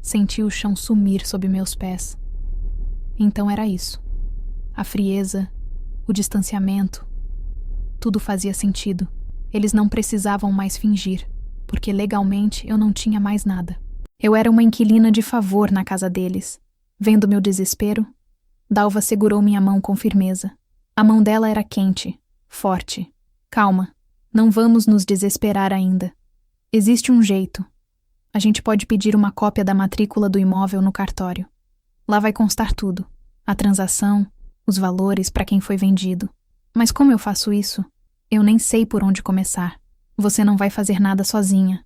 Senti o chão sumir sob meus pés. Então era isso. A frieza, o distanciamento, tudo fazia sentido. Eles não precisavam mais fingir, porque legalmente eu não tinha mais nada. Eu era uma inquilina de favor na casa deles. Vendo meu desespero, Dalva segurou minha mão com firmeza. A mão dela era quente, forte. Calma, não vamos nos desesperar ainda. Existe um jeito. A gente pode pedir uma cópia da matrícula do imóvel no cartório. Lá vai constar tudo. A transação, os valores para quem foi vendido. Mas como eu faço isso? Eu nem sei por onde começar. Você não vai fazer nada sozinha,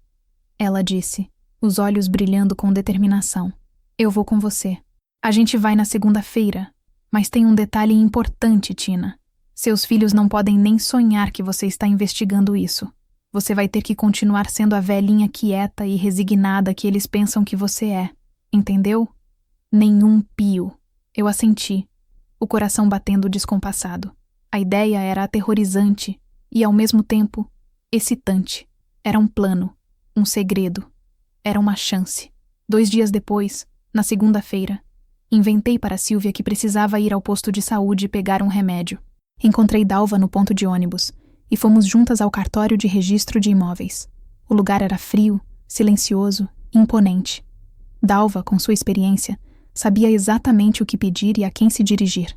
ela disse, os olhos brilhando com determinação. Eu vou com você. A gente vai na segunda-feira, mas tem um detalhe importante, Tina. Seus filhos não podem nem sonhar que você está investigando isso. Você vai ter que continuar sendo a velhinha quieta e resignada que eles pensam que você é. Entendeu? Nenhum pio. Eu assenti, o coração batendo descompassado. A ideia era aterrorizante e, ao mesmo tempo, excitante. Era um plano, um segredo. Era uma chance. 2 dias depois, na segunda-feira, inventei para Silvia que precisava ir ao posto de saúde pegar um remédio. Encontrei Dalva no ponto de ônibus e fomos juntas ao cartório de registro de imóveis. O lugar era frio, silencioso e imponente. Dalva, com sua experiência, sabia exatamente o que pedir e a quem se dirigir.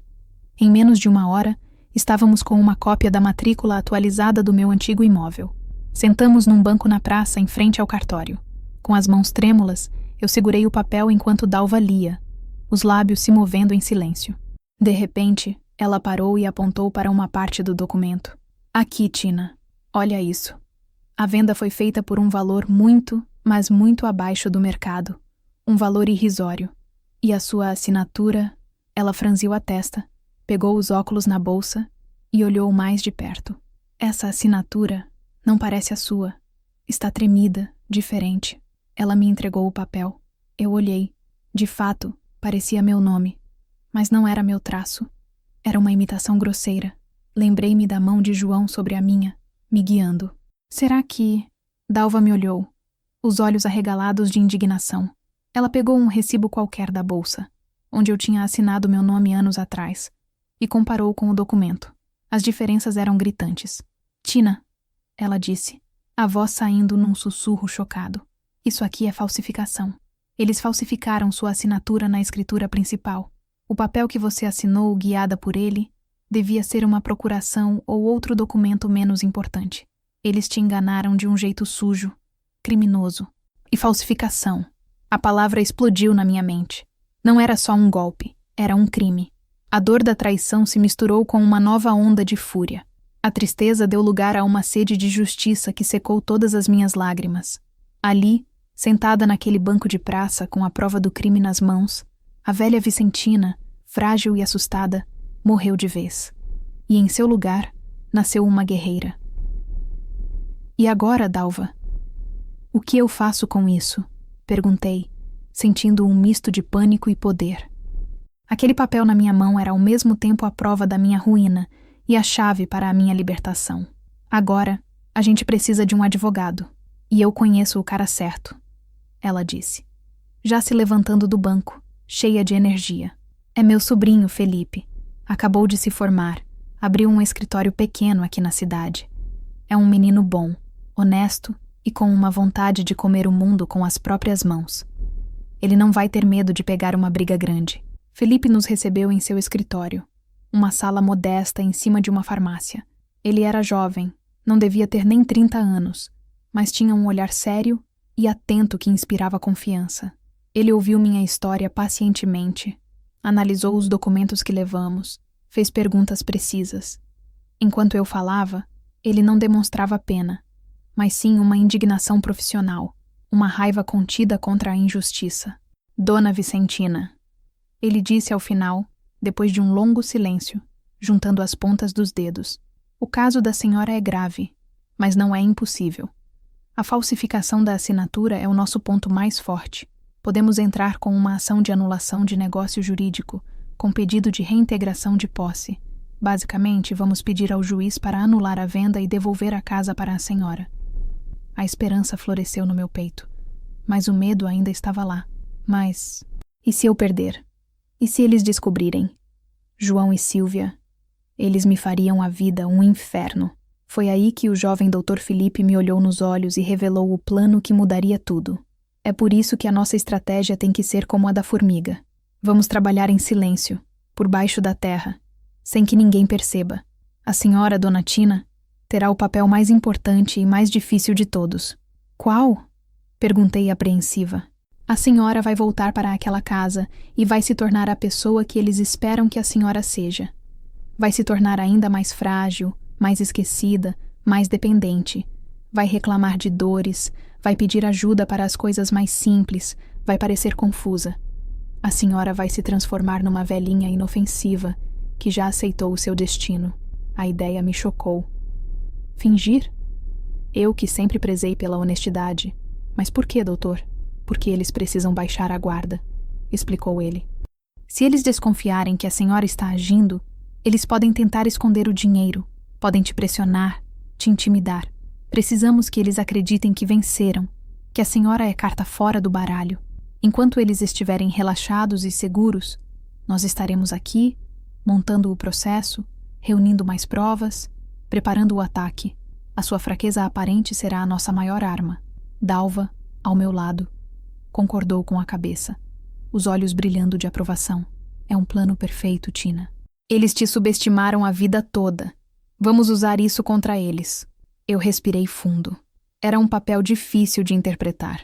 Em menos de 1 hora, estávamos com uma cópia da matrícula atualizada do meu antigo imóvel. Sentamos num banco na praça em frente ao cartório. Com as mãos trêmulas, eu segurei o papel enquanto Dalva lia, os lábios se movendo em silêncio. De repente, ela parou e apontou para uma parte do documento. Aqui, Tina. Olha isso. A venda foi feita por um valor muito, mas muito abaixo do mercado. Um valor irrisório. E a sua assinatura... Ela franziu a testa, pegou os óculos na bolsa e olhou mais de perto. Essa assinatura não parece a sua. Está tremida, diferente. Ela me entregou o papel. Eu olhei. De fato, parecia meu nome. Mas não era meu traço. Era uma imitação grosseira. Lembrei-me da mão de João sobre a minha, me guiando. Será que... Dalva me olhou, os olhos arregalados de indignação. Ela pegou um recibo qualquer da bolsa, onde eu tinha assinado meu nome anos atrás, e comparou com o documento. As diferenças eram gritantes. Tina, ela disse, a voz saindo num sussurro chocado. Isso aqui é falsificação. Eles falsificaram sua assinatura na escritura principal. O papel que você assinou, guiada por ele, devia ser uma procuração ou outro documento menos importante. Eles te enganaram de um jeito sujo, criminoso. E falsificação. A palavra explodiu na minha mente. Não era só um golpe, era um crime. A dor da traição se misturou com uma nova onda de fúria. A tristeza deu lugar a uma sede de justiça que secou todas as minhas lágrimas. Ali, sentada naquele banco de praça com a prova do crime nas mãos, a velha Vicentina, frágil e assustada, morreu de vez. E em seu lugar, nasceu uma guerreira. E agora, Dalva? O que eu faço com isso? Perguntei, sentindo um misto de pânico e poder. Aquele papel na minha mão era ao mesmo tempo a prova da minha ruína e a chave para a minha libertação. Agora, a gente precisa de um advogado. E eu conheço o cara certo, ela disse, já se levantando do banco, cheia de energia. É meu sobrinho, Felipe. Acabou de se formar. Abriu um escritório pequeno aqui na cidade. É um menino bom, honesto e com uma vontade de comer o mundo com as próprias mãos. Ele não vai ter medo de pegar uma briga grande. Felipe nos recebeu em seu escritório, uma sala modesta em cima de uma farmácia. Ele era jovem, não devia ter nem 30 anos, mas tinha um olhar sério e atento que inspirava confiança. Ele ouviu minha história pacientemente, analisou os documentos que levamos, fez perguntas precisas. Enquanto eu falava, ele não demonstrava pena, mas sim uma indignação profissional, uma raiva contida contra a injustiça. Dona Vicentina, ele disse ao final, depois de um longo silêncio, juntando as pontas dos dedos. O caso da senhora é grave, mas não é impossível. A falsificação da assinatura é o nosso ponto mais forte. Podemos entrar com uma ação de anulação de negócio jurídico, com pedido de reintegração de posse. Basicamente, vamos pedir ao juiz para anular a venda e devolver a casa para a senhora. A esperança floresceu no meu peito, mas o medo ainda estava lá. Mas, e se eu perder? E se eles descobrirem? João e Silvia, eles me fariam a vida um inferno. Foi aí que o jovem Dr. Felipe me olhou nos olhos e revelou o plano que mudaria tudo. É por isso que a nossa estratégia tem que ser como a da formiga. Vamos trabalhar em silêncio, por baixo da terra, sem que ninguém perceba. A senhora, Dona Tina, terá o papel mais importante e mais difícil de todos. Qual? Perguntei apreensiva. A senhora vai voltar para aquela casa e vai se tornar a pessoa que eles esperam que a senhora seja. Vai se tornar ainda mais frágil, mais esquecida, mais dependente. Vai reclamar de dores, vai pedir ajuda para as coisas mais simples, vai parecer confusa. A senhora vai se transformar numa velhinha inofensiva que já aceitou o seu destino. A ideia me chocou. Fingir? Eu que sempre prezei pela honestidade. Mas por que, doutor? Porque eles precisam baixar a guarda, explicou ele. Se eles desconfiarem que a senhora está agindo, eles podem tentar esconder o dinheiro, podem te pressionar, te intimidar. Precisamos que eles acreditem que venceram, que a senhora é carta fora do baralho. Enquanto eles estiverem relaxados e seguros, nós estaremos aqui, montando o processo, reunindo mais provas, preparando o ataque. A sua fraqueza aparente será a nossa maior arma. Dalva, ao meu lado, concordou com a cabeça, os olhos brilhando de aprovação. É um plano perfeito, Tina. Eles te subestimaram a vida toda. Vamos usar isso contra eles. Eu respirei fundo. Era um papel difícil de interpretar.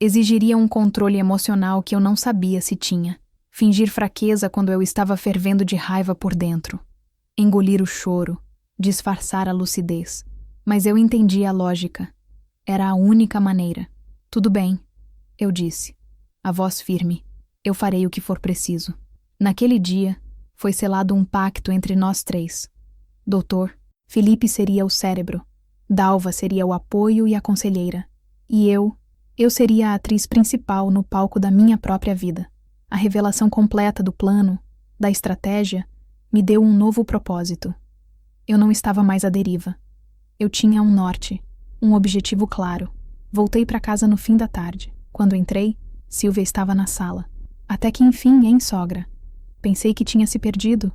Exigiria um controle emocional que eu não sabia se tinha. Fingir fraqueza quando eu estava fervendo de raiva por dentro. Engolir o choro, disfarçar a lucidez. Mas eu entendi a lógica. Era a única maneira. Tudo bem, eu disse, a voz firme. Eu farei o que for preciso. Naquele dia, foi selado um pacto entre nós três. Doutor, Felipe seria o cérebro. Dalva seria o apoio e a conselheira. E eu seria a atriz principal no palco da minha própria vida. A revelação completa do plano, da estratégia, me deu um novo propósito. Eu não estava mais à deriva. Eu tinha um norte, um objetivo claro. Voltei para casa no fim da tarde. Quando entrei, Silvia estava na sala. Até que enfim, hein, sogra? Pensei que tinha se perdido.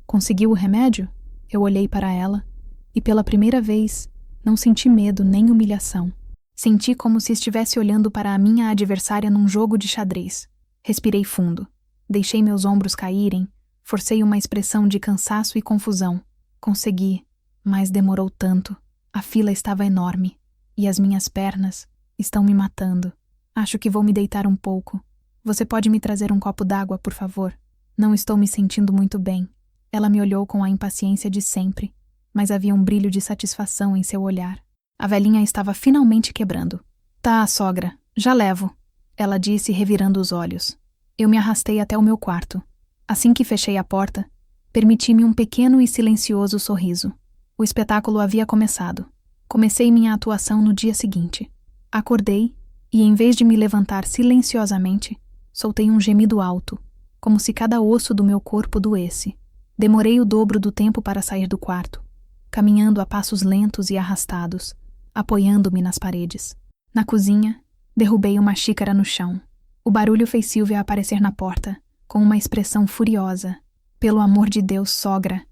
Conseguiu o remédio? Eu olhei para ela e, pela primeira vez, não senti medo nem humilhação. Senti como se estivesse olhando para a minha adversária num jogo de xadrez. Respirei fundo. Deixei meus ombros caírem, forcei uma expressão de cansaço e confusão. Consegui, mas demorou tanto. A fila estava enorme e as minhas pernas estão me matando. Acho que vou me deitar um pouco. Você pode me trazer um copo d'água, por favor? Não estou me sentindo muito bem. Ela me olhou com a impaciência de sempre, mas havia um brilho de satisfação em seu olhar. A velhinha estava finalmente quebrando. Tá, sogra, já levo, ela disse, revirando os olhos. Eu me arrastei até o meu quarto. Assim que fechei a porta, permiti-me um pequeno e silencioso sorriso. O espetáculo havia começado. Comecei minha atuação no dia seguinte. Acordei e, em vez de me levantar silenciosamente, soltei um gemido alto, como se cada osso do meu corpo doesse. Demorei o dobro do tempo para sair do quarto, caminhando a passos lentos e arrastados, apoiando-me nas paredes. Na cozinha, derrubei uma xícara no chão. O barulho fez Silvia aparecer na porta, com uma expressão furiosa. Pelo amor de Deus, sogra,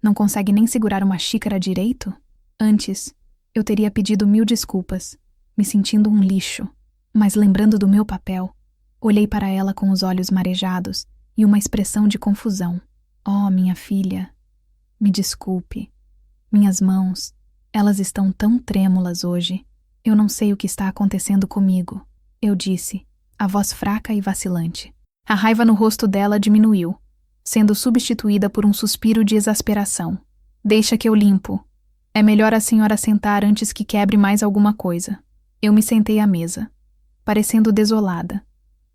não consegue nem segurar uma xícara direito? Antes, eu teria pedido 1000 desculpas, me sentindo um lixo. Mas lembrando do meu papel, olhei para ela com os olhos marejados e uma expressão de confusão. Oh, minha filha, me desculpe. Minhas mãos, elas estão tão trêmulas hoje. Eu não sei o que está acontecendo comigo, eu disse, a voz fraca e vacilante. A raiva no rosto dela diminuiu, sendo substituída por um suspiro de exasperação. Deixa que eu limpo. É melhor a senhora sentar antes que quebre mais alguma coisa. Eu me sentei à mesa, parecendo desolada,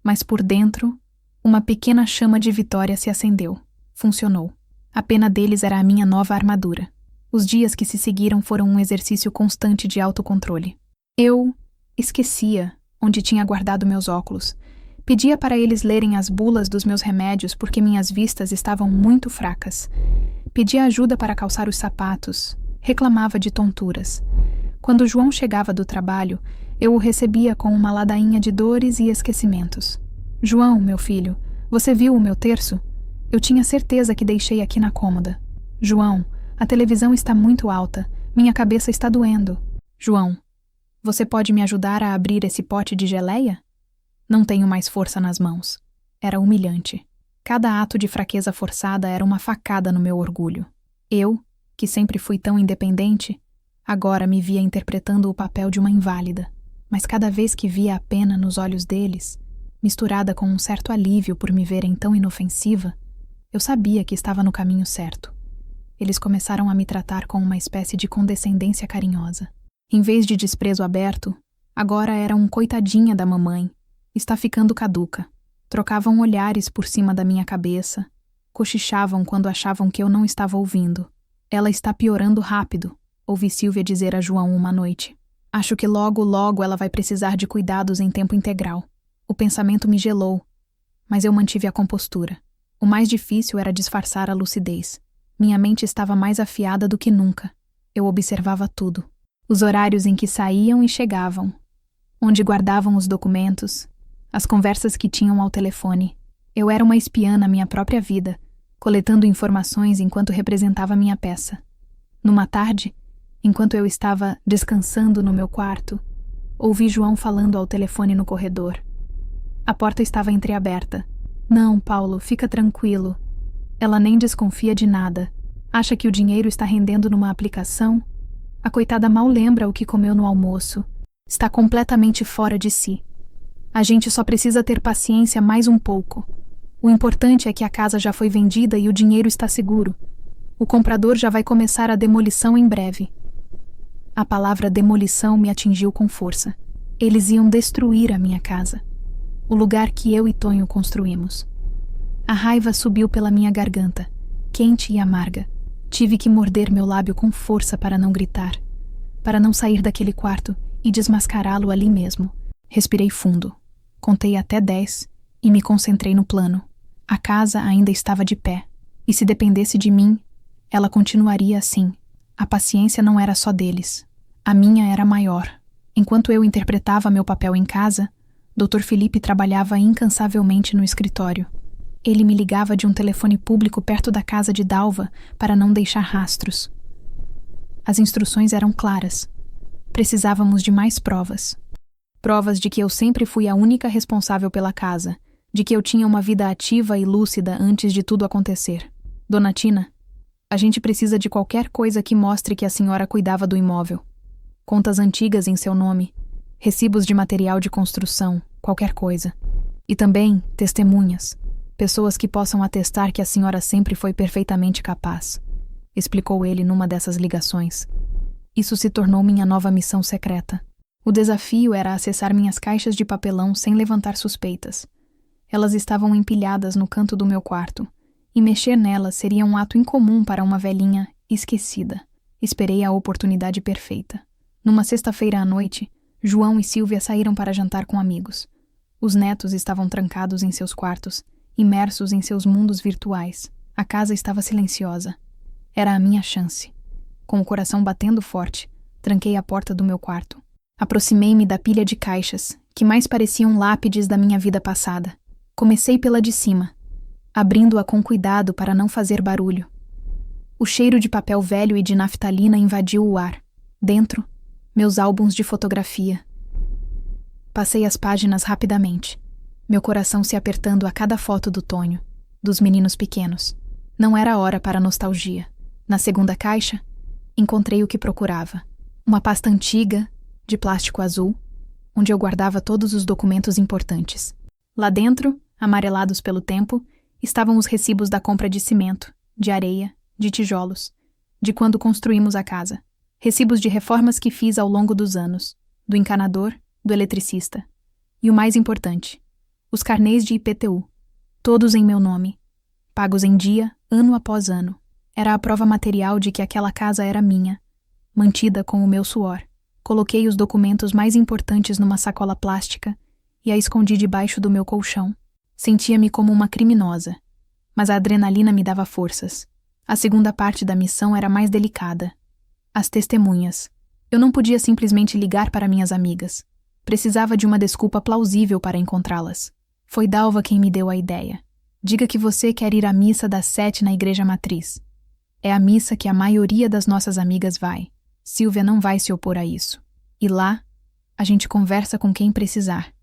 mas por dentro, uma pequena chama de vitória se acendeu. Funcionou. A pena deles era a minha nova armadura. Os dias que se seguiram foram um exercício constante de autocontrole. Eu esquecia onde tinha guardado meus óculos. Pedia para eles lerem as bulas dos meus remédios porque minhas vistas estavam muito fracas. Pedia ajuda para calçar os sapatos. Reclamava de tonturas. Quando João chegava do trabalho, eu o recebia com uma ladainha de dores e esquecimentos. João, meu filho, você viu o meu terço? Eu tinha certeza que deixei aqui na cômoda. João, a televisão está muito alta. Minha cabeça está doendo. João, você pode me ajudar a abrir esse pote de geleia? Não tenho mais força nas mãos. Era humilhante. Cada ato de fraqueza forçada era uma facada no meu orgulho. Eu, que sempre fui tão independente, agora me via interpretando o papel de uma inválida. Mas cada vez que via a pena nos olhos deles, misturada com um certo alívio por me verem tão inofensiva, eu sabia que estava no caminho certo. Eles começaram a me tratar com uma espécie de condescendência carinhosa. Em vez de desprezo aberto, agora era um coitadinha da mamãe. Está ficando caduca. Trocavam olhares por cima da minha cabeça. Cochichavam quando achavam que eu não estava ouvindo. Ela está piorando rápido, ouvi Silvia dizer a João uma noite. Acho que logo, logo ela vai precisar de cuidados em tempo integral. O pensamento me gelou, mas eu mantive a compostura. O mais difícil era disfarçar a lucidez. Minha mente estava mais afiada do que nunca. Eu observava tudo. Os horários em que saíam e chegavam, onde guardavam os documentos, as conversas que tinham ao telefone. Eu era uma espiã na minha própria vida, coletando informações enquanto representava minha peça. Numa tarde, enquanto eu estava descansando no meu quarto, ouvi João falando ao telefone no corredor. A porta estava entreaberta. Não, Paulo, fica tranquilo. Ela nem desconfia de nada. Acha que o dinheiro está rendendo numa aplicação? A coitada mal lembra o que comeu no almoço. Está completamente fora de si. A gente só precisa ter paciência mais um pouco. O importante é que a casa já foi vendida e o dinheiro está seguro. O comprador já vai começar a demolição em breve. A palavra demolição me atingiu com força. Eles iam destruir a minha casa. O lugar que eu e Tonho construímos. A raiva subiu pela minha garganta, quente e amarga. Tive que morder meu lábio com força para não gritar, para não sair daquele quarto e desmascará-lo ali mesmo. Respirei fundo, contei até 10 e me concentrei no plano. A casa ainda estava de pé, e se dependesse de mim, ela continuaria assim. A paciência não era só deles. A minha era maior. Enquanto eu interpretava meu papel em casa, Dr. Felipe trabalhava incansavelmente no escritório. Ele me ligava de um telefone público perto da casa de Dalva para não deixar rastros. As instruções eram claras. Precisávamos de mais provas. Provas de que eu sempre fui a única responsável pela casa, de que eu tinha uma vida ativa e lúcida antes de tudo acontecer. Dona Tina, a gente precisa de qualquer coisa que mostre que a senhora cuidava do imóvel. Contas antigas em seu nome, recibos de material de construção, qualquer coisa. E também testemunhas. Pessoas que possam atestar que a senhora sempre foi perfeitamente capaz, explicou ele numa dessas ligações. Isso se tornou minha nova missão secreta. O desafio era acessar minhas caixas de papelão sem levantar suspeitas. Elas estavam empilhadas no canto do meu quarto, e mexer nelas seria um ato incomum para uma velhinha esquecida. Esperei a oportunidade perfeita. Numa sexta-feira à noite, João e Silvia saíram para jantar com amigos. Os netos estavam trancados em seus quartos, imersos em seus mundos virtuais. A casa estava silenciosa. Era a minha chance. Com o coração batendo forte, tranquei a porta do meu quarto. Aproximei-me da pilha de caixas, que mais pareciam lápides da minha vida passada. Comecei pela de cima, abrindo-a com cuidado para não fazer barulho. O cheiro de papel velho e de naftalina invadiu o ar. Dentro, meus álbuns de fotografia. Passei as páginas rapidamente. Meu coração se apertando a cada foto do Tonho, dos meninos pequenos. Não era hora para nostalgia. Na segunda caixa, encontrei o que procurava. Uma pasta antiga, de plástico azul, onde eu guardava todos os documentos importantes. Lá dentro, amarelados pelo tempo, estavam os recibos da compra de cimento, de areia, de tijolos, de quando construímos a casa. Recibos de reformas que fiz ao longo dos anos, do encanador, do eletricista. E o mais importante, os carnês de IPTU, todos em meu nome, pagos em dia, ano após ano. Era a prova material de que aquela casa era minha, mantida com o meu suor. Coloquei os documentos mais importantes numa sacola plástica e a escondi debaixo do meu colchão. Sentia-me como uma criminosa, mas a adrenalina me dava forças. A segunda parte da missão era mais delicada. As testemunhas. Eu não podia simplesmente ligar para minhas amigas. Precisava de uma desculpa plausível para encontrá-las. Foi Dalva quem me deu a ideia. Diga que você quer ir à missa das 7 na igreja matriz. É a missa que a maioria das nossas amigas vai. Silvia não vai se opor a isso. E lá, a gente conversa com quem precisar.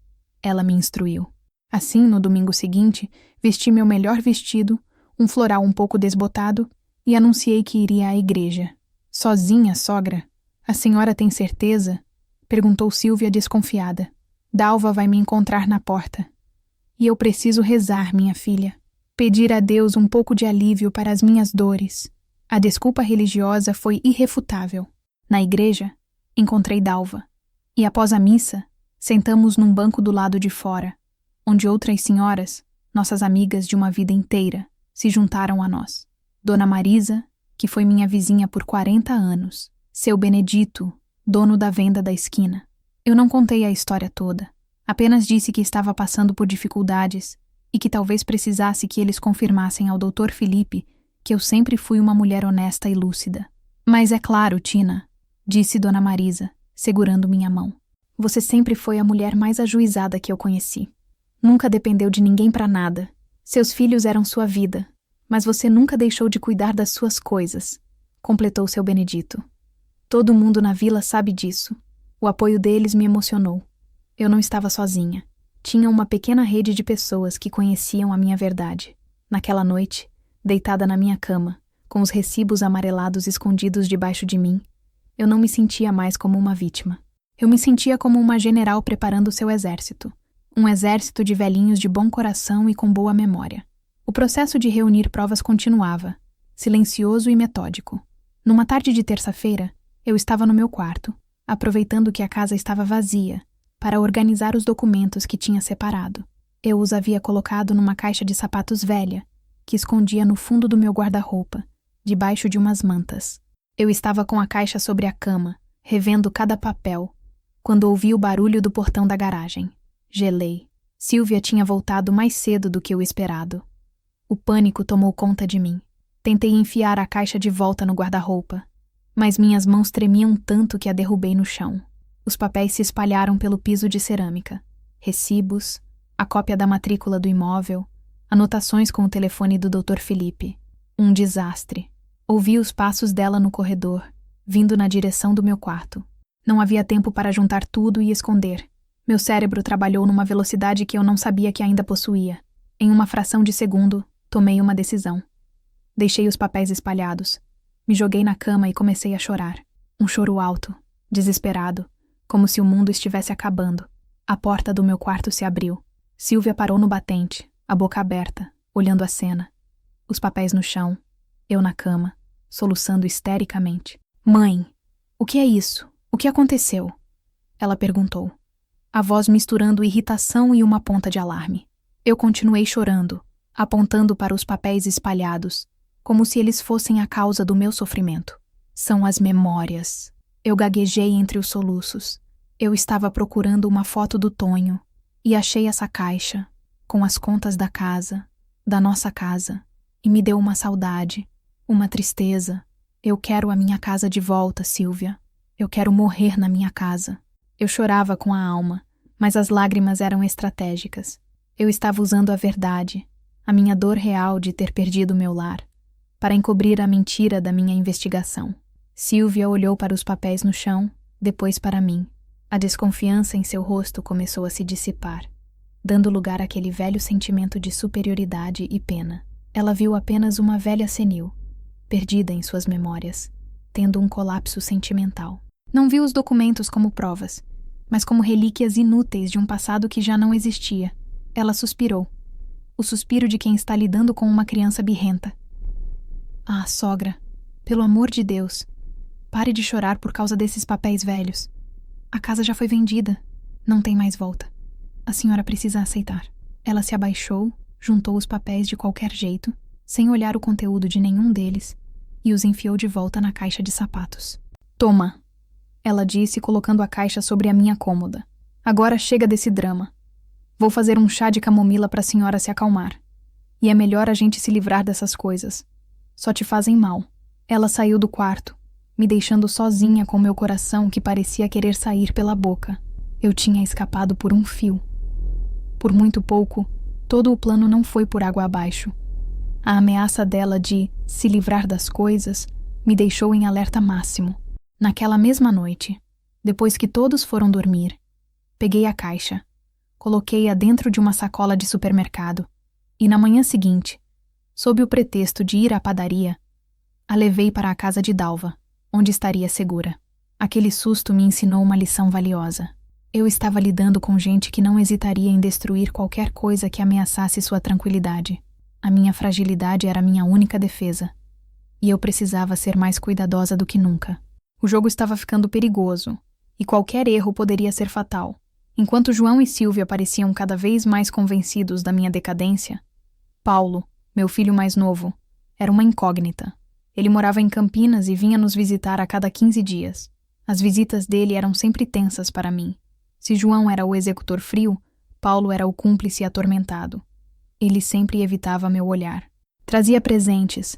Ela me instruiu. Assim, no domingo seguinte, vesti meu melhor vestido, um floral um pouco desbotado, e anunciei que iria à igreja. Sozinha, sogra? A senhora tem certeza? Perguntou Silvia desconfiada. Dalva vai me encontrar na porta. E eu preciso rezar, minha filha. Pedir a Deus um pouco de alívio para as minhas dores. A desculpa religiosa foi irrefutável. Na igreja, Encontrei Dalva. E após a missa, sentamos num banco do lado de fora, onde outras senhoras, nossas amigas de uma vida inteira, se juntaram a nós. Dona Marisa, que foi minha vizinha por 40 anos. Seu Benedito, dono da venda da esquina. Eu não contei a história toda. Apenas disse que estava passando por dificuldades e que talvez precisasse que eles confirmassem ao Dr. Felipe que eu sempre fui uma mulher honesta e lúcida. Mas é claro, Tina, disse Dona Marisa, segurando minha mão. Você sempre foi a mulher mais ajuizada que eu conheci. Nunca dependeu de ninguém para nada. Seus filhos eram sua vida, mas você nunca deixou de cuidar das suas coisas, completou seu Benedito. Todo mundo na vila sabe disso. O apoio deles me emocionou. Eu não estava sozinha. Tinha uma pequena rede de pessoas que conheciam a minha verdade. Naquela noite, deitada na minha cama, com os recibos amarelados escondidos debaixo de mim, eu não me sentia mais como uma vítima. Eu me sentia como uma general preparando seu exército. Um exército de velhinhos de bom coração e com boa memória. O processo de reunir provas continuava, silencioso e metódico. Numa tarde de terça-feira, eu estava no meu quarto, aproveitando que a casa estava vazia, para organizar os documentos que tinha separado. Eu os havia colocado numa caixa de sapatos velha, que escondia no fundo do meu guarda-roupa, debaixo de umas mantas. Eu estava com a caixa sobre a cama, revendo cada papel, quando ouvi o barulho do portão da garagem. Gelei. Silvia tinha voltado mais cedo do que o esperado. O pânico tomou conta de mim. Tentei enfiar a caixa de volta no guarda-roupa, mas minhas mãos tremiam tanto que a derrubei no chão. Os papéis se espalharam pelo piso de cerâmica. Recibos, a cópia da matrícula do imóvel, anotações com o telefone do Dr. Felipe. Um desastre. Ouvi os passos dela no corredor, vindo na direção do meu quarto. Não havia tempo para juntar tudo e esconder. Meu cérebro trabalhou numa velocidade que eu não sabia que ainda possuía. Em uma fração de segundo, tomei uma decisão. Deixei os papéis espalhados. Me joguei na cama e comecei a chorar. Um choro alto, desesperado, como se o mundo estivesse acabando. A porta do meu quarto se abriu. Silvia parou no batente, a boca aberta, olhando a cena. Os papéis no chão, eu na cama, soluçando histericamente. Mãe, o que é isso? O que aconteceu? Ela perguntou. A voz misturando irritação e uma ponta de alarme. Eu continuei chorando, apontando para os papéis espalhados, como se eles fossem a causa do meu sofrimento. São as memórias. Eu gaguejei entre os soluços. Eu estava procurando uma foto do Tonho e achei essa caixa, com as contas da casa, da nossa casa, e me deu uma saudade, uma tristeza. Eu quero a minha casa de volta, Silvia. Eu quero morrer na minha casa. Eu chorava com a alma, mas as lágrimas eram estratégicas. Eu estava usando a verdade, a minha dor real de ter perdido meu lar, para encobrir a mentira da minha investigação. Silvia olhou para os papéis no chão, depois para mim. A desconfiança em seu rosto começou a se dissipar, dando lugar àquele velho sentimento de superioridade e pena. Ela viu apenas uma velha senil, perdida em suas memórias, tendo um colapso sentimental. Não viu os documentos como provas, mas como relíquias inúteis de um passado que já não existia. Ela suspirou. O suspiro de quem está lidando com uma criança birrenta. Ah, sogra, pelo amor de Deus, pare de chorar por causa desses papéis velhos. A casa já foi vendida. Não tem mais volta. A senhora precisa aceitar. Ela se abaixou, juntou os papéis de qualquer jeito, sem olhar o conteúdo de nenhum deles, e os enfiou de volta na caixa de sapatos. Toma, ela disse, colocando a caixa sobre a minha cômoda. Agora chega desse drama. Vou fazer um chá de camomila para a senhora se acalmar. E é melhor a gente se livrar dessas coisas. Só te fazem mal. Ela saiu do quarto, me deixando sozinha com meu coração que parecia querer sair pela boca. Eu tinha escapado por um fio. Por muito pouco, todo o plano não foi por água abaixo. A ameaça dela de se livrar das coisas me deixou em alerta máximo. Naquela mesma noite, depois que todos foram dormir, peguei a caixa, coloquei-a dentro de uma sacola de supermercado e na manhã seguinte, sob o pretexto de ir à padaria, a levei para a casa de Dalva, onde estaria segura. Aquele susto me ensinou uma lição valiosa. Eu estava lidando com gente que não hesitaria em destruir qualquer coisa que ameaçasse sua tranquilidade. A minha fragilidade era a minha única defesa, e eu precisava ser mais cuidadosa do que nunca. O jogo estava ficando perigoso, e qualquer erro poderia ser fatal. Enquanto João e Silvia pareciam cada vez mais convencidos da minha decadência, Paulo, meu filho mais novo, era uma incógnita. Ele morava em Campinas e vinha nos visitar a cada 15 dias. As visitas dele eram sempre tensas para mim. Se João era o executor frio, Paulo era o cúmplice atormentado. Ele sempre evitava meu olhar. Trazia presentes,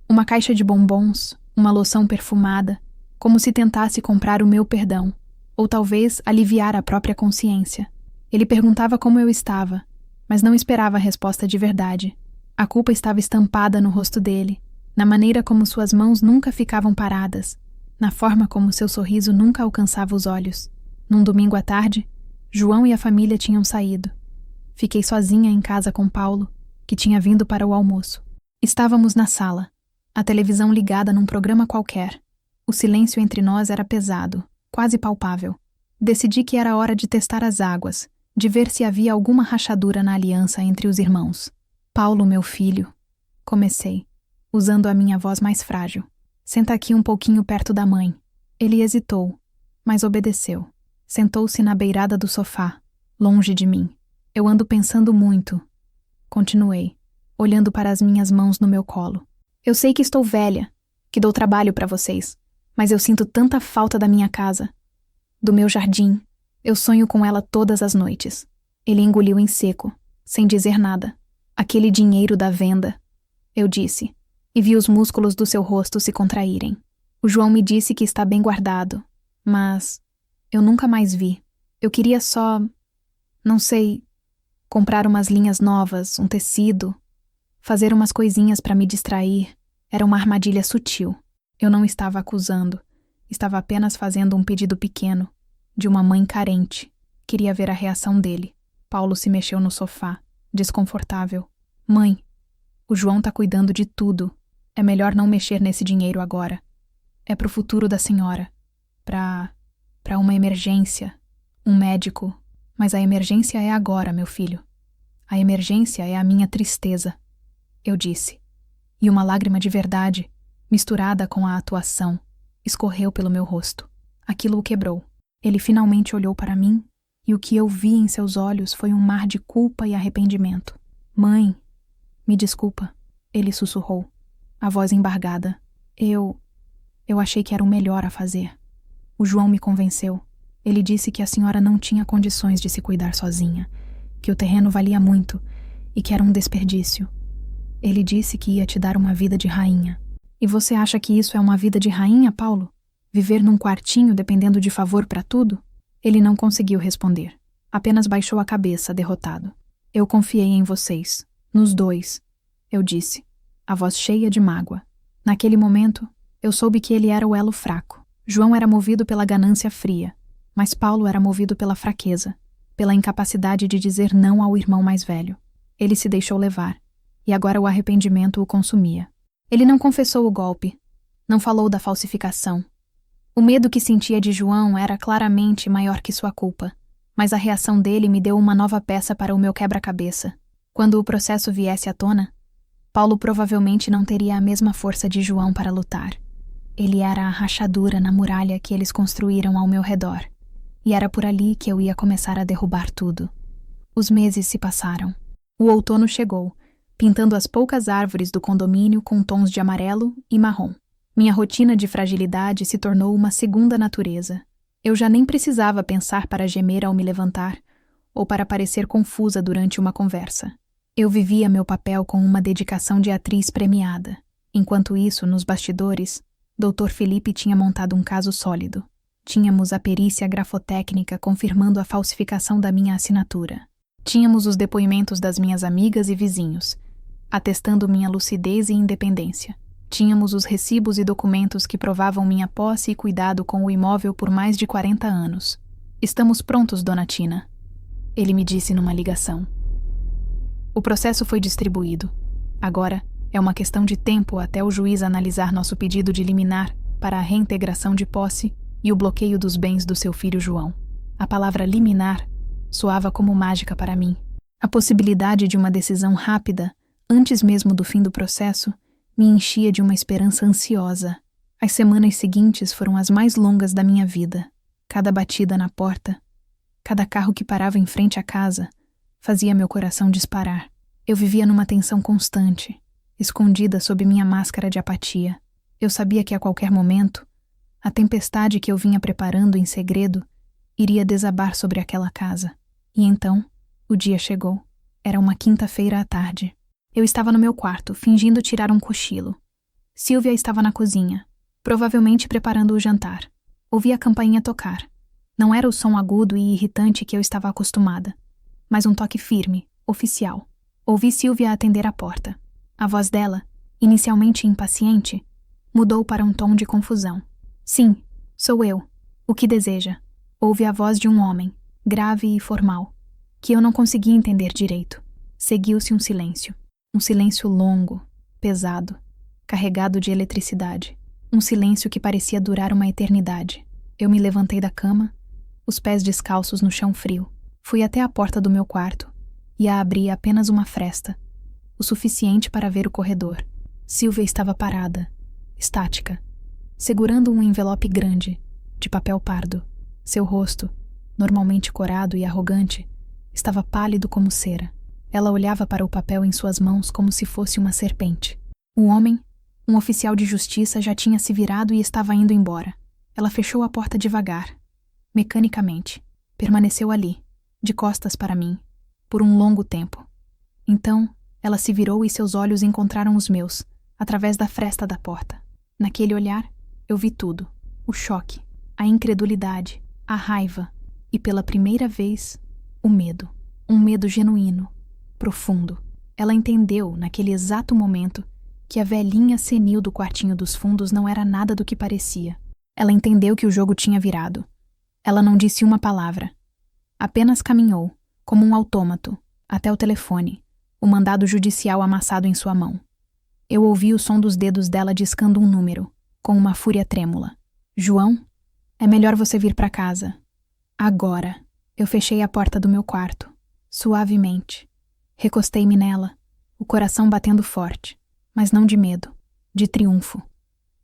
uma caixa de bombons, uma loção perfumada, como se tentasse comprar o meu perdão, ou talvez aliviar a própria consciência. Ele perguntava como eu estava, mas não esperava a resposta de verdade. A culpa estava estampada no rosto dele, na maneira como suas mãos nunca ficavam paradas, na forma como seu sorriso nunca alcançava os olhos. Num domingo à tarde, João e a família tinham saído. Fiquei sozinha em casa com Paulo, que tinha vindo para o almoço. Estávamos na sala, a televisão ligada num programa qualquer. O silêncio entre nós era pesado, quase palpável. Decidi que era hora de testar as águas, de ver se havia alguma rachadura na aliança entre os irmãos. Paulo, meu filho, comecei, usando a minha voz mais frágil. Senta aqui um pouquinho perto da mãe. Ele hesitou, mas obedeceu. Sentou-se na beirada do sofá, longe de mim. Eu ando pensando muito. Continuei, olhando para as minhas mãos no meu colo. Eu sei que estou velha, que dou trabalho para vocês, mas eu sinto tanta falta da minha casa, do meu jardim. Eu sonho com ela todas as noites. Ele engoliu em seco, sem dizer nada. Aquele dinheiro da venda, eu disse, e vi os músculos do seu rosto se contraírem. O João me disse que está bem guardado, mas eu nunca mais vi. Eu queria só, não sei, comprar umas linhas novas, um tecido, fazer umas coisinhas para me distrair. Era uma armadilha sutil. Eu não estava acusando, estava apenas fazendo um pedido pequeno, de uma mãe carente. Queria ver a reação dele. Paulo se mexeu no sofá, desconfortável. Mãe, o João tá cuidando de tudo. É melhor não mexer nesse dinheiro agora. É pro futuro da senhora. Pra uma emergência. Um médico. Mas a emergência é agora, meu filho. A emergência é a minha tristeza. Eu disse. E uma lágrima de verdade, misturada com a atuação, escorreu pelo meu rosto. Aquilo o quebrou. Ele finalmente olhou para mim, e o que eu vi em seus olhos foi um mar de culpa e arrependimento. Mãe, me desculpa, ele sussurrou, a voz embargada. Eu achei que era o melhor a fazer. O João me convenceu. Ele disse que a senhora não tinha condições de se cuidar sozinha, que o terreno valia muito e que era um desperdício. Ele disse que ia te dar uma vida de rainha. E você acha que isso é uma vida de rainha, Paulo? Viver num quartinho dependendo de favor para tudo? Ele não conseguiu responder. Apenas baixou a cabeça, derrotado. Eu confiei em vocês. Nos dois. Eu disse, a voz cheia de mágoa. Naquele momento, eu soube que ele era o elo fraco. João era movido pela ganância fria, mas Paulo era movido pela fraqueza, pela incapacidade de dizer não ao irmão mais velho. Ele se deixou levar, e agora o arrependimento o consumia. Ele não confessou o golpe, não falou da falsificação. O medo que sentia de João era claramente maior que sua culpa, mas a reação dele me deu uma nova peça para o meu quebra-cabeça. Quando o processo viesse à tona, Paulo provavelmente não teria a mesma força de João para lutar. Ele era a rachadura na muralha que eles construíram ao meu redor, e era por ali que eu ia começar a derrubar tudo. Os meses se passaram. O outono chegou, pintando as poucas árvores do condomínio com tons de amarelo e marrom. Minha rotina de fragilidade se tornou uma segunda natureza. Eu já nem precisava pensar para gemer ao me levantar, ou para parecer confusa durante uma conversa. Eu vivia meu papel com uma dedicação de atriz premiada. Enquanto isso, nos bastidores, Dr. Felipe tinha montado um caso sólido. Tínhamos a perícia grafotécnica confirmando a falsificação da minha assinatura. Tínhamos os depoimentos das minhas amigas e vizinhos, atestando minha lucidez e independência. Tínhamos os recibos e documentos que provavam minha posse e cuidado com o imóvel por mais de 40 anos. Estamos prontos, dona Tina, ele me disse numa ligação. O processo foi distribuído. Agora é uma questão de tempo até o juiz analisar nosso pedido de liminar para a reintegração de posse e o bloqueio dos bens do seu filho João. A palavra liminar soava como mágica para mim. A possibilidade de uma decisão rápida, antes mesmo do fim do processo, me enchia de uma esperança ansiosa. As semanas seguintes foram as mais longas da minha vida. Cada batida na porta, cada carro que parava em frente à casa, fazia meu coração disparar. Eu vivia numa tensão constante, escondida sob minha máscara de apatia. Eu sabia que a qualquer momento, a tempestade que eu vinha preparando em segredo iria desabar sobre aquela casa. E então, o dia chegou. Era uma quinta-feira à tarde. Eu estava no meu quarto, fingindo tirar um cochilo. Sylvia estava na cozinha, provavelmente preparando o jantar. Ouvi a campainha tocar. Não era o som agudo e irritante que eu estava acostumada, mas um toque firme, oficial. Ouvi Sylvia atender a porta. A voz dela, inicialmente impaciente, mudou para um tom de confusão. Sim, sou eu. O que deseja? Ouvi a voz de um homem, grave e formal, que eu não conseguia entender direito. Seguiu-se um silêncio. Um silêncio longo, pesado, carregado de eletricidade. Um silêncio que parecia durar uma eternidade. Eu me levantei da cama, os pés descalços no chão frio. Fui até a porta do meu quarto e a abri apenas uma fresta, o suficiente para ver o corredor. Sylvia estava parada, estática, segurando um envelope grande, de papel pardo. Seu rosto, normalmente corado e arrogante, estava pálido como cera. Ela olhava para o papel em suas mãos como se fosse uma serpente. O homem, um oficial de justiça, já tinha se virado e estava indo embora. Ela fechou a porta devagar, mecanicamente. Permaneceu ali, de costas para mim, por um longo tempo. Então, ela se virou e seus olhos encontraram os meus, através da fresta da porta. Naquele olhar, eu vi tudo. O choque, a incredulidade, a raiva e, pela primeira vez, o medo. Um medo genuíno, profundo. Ela entendeu, naquele exato momento, que a velhinha senil do quartinho dos fundos não era nada do que parecia. Ela entendeu que o jogo tinha virado. Ela não disse uma palavra. Apenas caminhou, como um autômato, até o telefone, o mandado judicial amassado em sua mão. Eu ouvi o som dos dedos dela discando um número, com uma fúria trêmula. João, é melhor você vir para casa. Agora. Eu fechei a porta do meu quarto, suavemente. Recostei-me nela, o coração batendo forte, mas não de medo, de triunfo.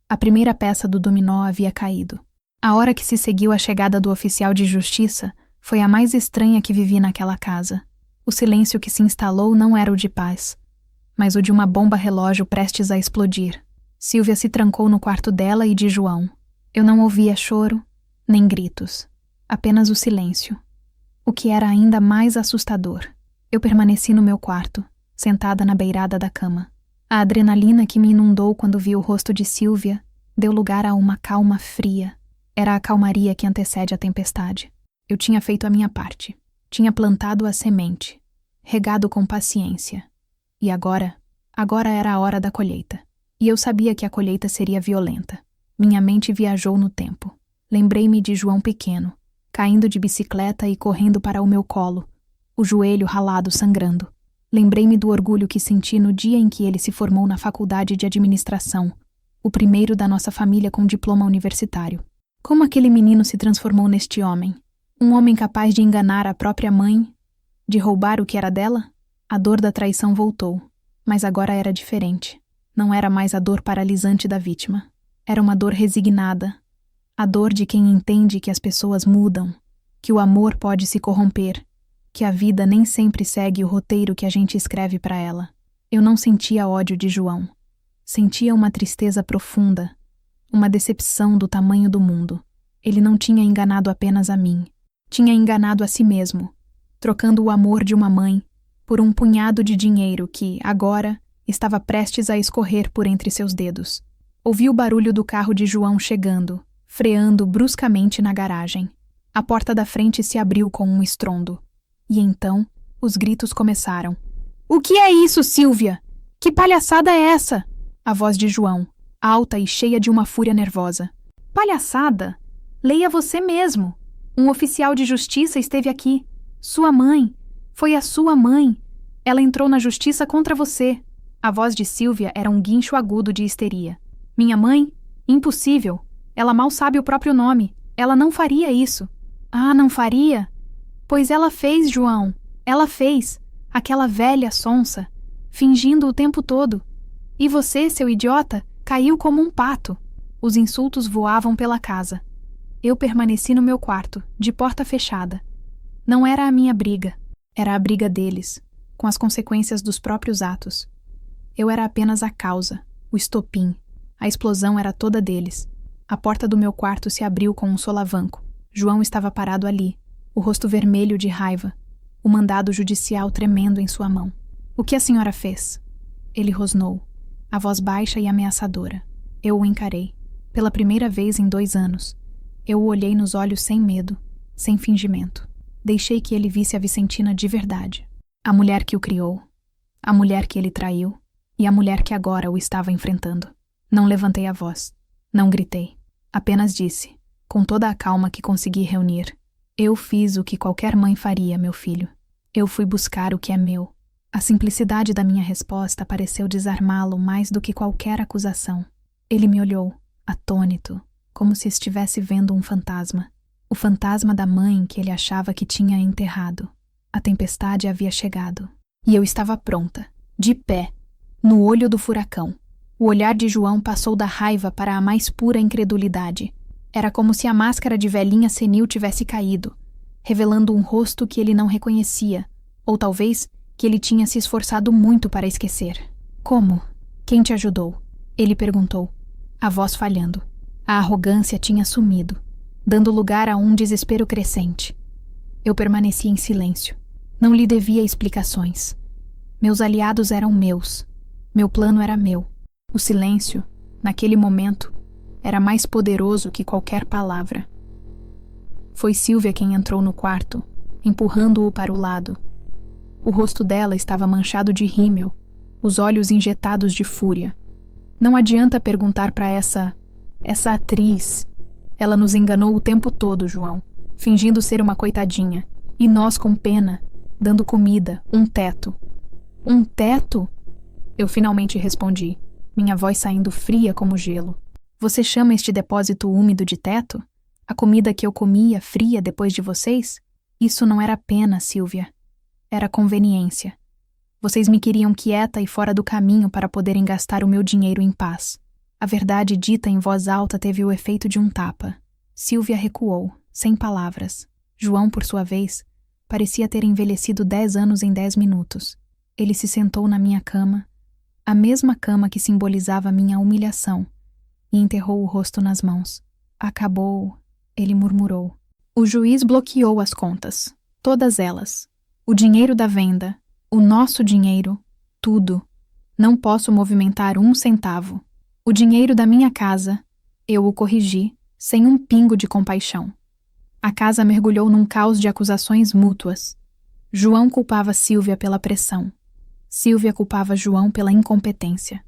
A primeira peça do dominó havia caído. A hora que se seguiu a chegada do oficial de justiça foi a mais estranha que vivi naquela casa. O silêncio que se instalou não era o de paz, mas o de uma bomba-relógio prestes a explodir. Sylvia se trancou no quarto dela e de João. Eu não ouvia choro, nem gritos, apenas o silêncio. O que era ainda mais assustador. Eu permaneci no meu quarto, sentada na beirada da cama. A adrenalina que me inundou quando vi o rosto de Sylvia deu lugar a uma calma fria. Era a calmaria que antecede a tempestade. Eu tinha feito a minha parte. Tinha plantado a semente, regado com paciência. E agora era a hora da colheita. E eu sabia que a colheita seria violenta. Minha mente viajou no tempo. Lembrei-me de João pequeno, caindo de bicicleta e correndo para o meu colo, o joelho ralado sangrando. Lembrei-me do orgulho que senti no dia em que ele se formou na faculdade de administração, o primeiro da nossa família com diploma universitário. Como aquele menino se transformou neste homem? Um homem capaz de enganar a própria mãe, de roubar o que era dela? A dor da traição voltou, mas agora era diferente. Não era mais a dor paralisante da vítima. Era uma dor resignada. A dor de quem entende que as pessoas mudam, que o amor pode se corromper, que a vida nem sempre segue o roteiro que a gente escreve para ela. Eu não sentia ódio de João. Sentia uma tristeza profunda, uma decepção do tamanho do mundo. Ele não tinha enganado apenas a mim. Tinha enganado a si mesmo, trocando o amor de uma mãe por um punhado de dinheiro que, agora, estava prestes a escorrer por entre seus dedos. Ouvi o barulho do carro de João chegando, freando bruscamente na garagem. A porta da frente se abriu com um estrondo. E então, os gritos começaram. "O que é isso, Sylvia? Que palhaçada é essa?" A voz de João, alta e cheia de uma fúria nervosa. "Palhaçada? Leia você mesmo. Um oficial de justiça esteve aqui. Sua mãe. Foi a sua mãe. Ela entrou na justiça contra você." A voz de Sylvia era um guincho agudo de histeria. "Minha mãe? Impossível. Ela mal sabe o próprio nome. Ela não faria isso." "Ah, não faria? Pois ela fez, João. Ela fez. Aquela velha sonsa. Fingindo o tempo todo. E você, seu idiota, caiu como um pato." Os insultos voavam pela casa. Eu permaneci no meu quarto, de porta fechada. Não era a minha briga, era a briga deles, com as consequências dos próprios atos. Eu era apenas a causa, o estopim. A explosão era toda deles. A porta do meu quarto se abriu com um solavanco. João estava parado ali, o rosto vermelho de raiva, o mandado judicial tremendo em sua mão. "O que a senhora fez?" Ele rosnou, a voz baixa e ameaçadora. Eu o encarei. Pela primeira vez em 2 anos. Eu o olhei nos olhos sem medo, sem fingimento. Deixei que ele visse a Vicentina de verdade. A mulher que o criou, a mulher que ele traiu e a mulher que agora o estava enfrentando. Não levantei a voz, não gritei. Apenas disse, com toda a calma que consegui reunir: "Eu fiz o que qualquer mãe faria, meu filho. Eu fui buscar o que é meu." A simplicidade da minha resposta pareceu desarmá-lo mais do que qualquer acusação. Ele me olhou, atônito, como se estivesse vendo um fantasma. O fantasma da mãe que ele achava que tinha enterrado. A tempestade havia chegado. E eu estava pronta, de pé, no olho do furacão. O olhar de João passou da raiva para a mais pura incredulidade. Era como se a máscara de velhinha senil tivesse caído, revelando um rosto que ele não reconhecia, ou talvez que ele tinha se esforçado muito para esquecer. "Como? Quem te ajudou?" Ele perguntou, a voz falhando. A arrogância tinha sumido, dando lugar a um desespero crescente. Eu permaneci em silêncio. Não lhe devia explicações. Meus aliados eram meus. Meu plano era meu. O silêncio, naquele momento, era mais poderoso que qualquer palavra. Foi Sílvia quem entrou no quarto, empurrando-o para o lado. O rosto dela estava manchado de rímel, os olhos injetados de fúria. Não adianta perguntar para essa atriz. Ela nos enganou o tempo todo, João, fingindo ser uma coitadinha. E nós com pena, dando comida, um teto. "Um teto?" Eu finalmente respondi, minha voz saindo fria como gelo. "Você chama este depósito úmido de teto? A comida que eu comia fria depois de vocês? Isso não era pena, Sílvia. Era conveniência. Vocês me queriam quieta e fora do caminho para poderem gastar o meu dinheiro em paz." A verdade dita em voz alta teve o efeito de um tapa. Sílvia recuou, sem palavras. João, por sua vez, parecia ter envelhecido 10 anos em 10 minutos. Ele se sentou na minha cama, a mesma cama que simbolizava minha humilhação, e enterrou o rosto nas mãos. "Acabou", ele murmurou. "O juiz bloqueou as contas, todas elas. O dinheiro da venda, o nosso dinheiro, tudo. Não posso movimentar 1 centavo. O dinheiro da minha casa, eu o corrigi, sem um pingo de compaixão." A casa mergulhou num caos de acusações mútuas. João culpava Sílvia pela pressão. Sílvia culpava João pela incompetência.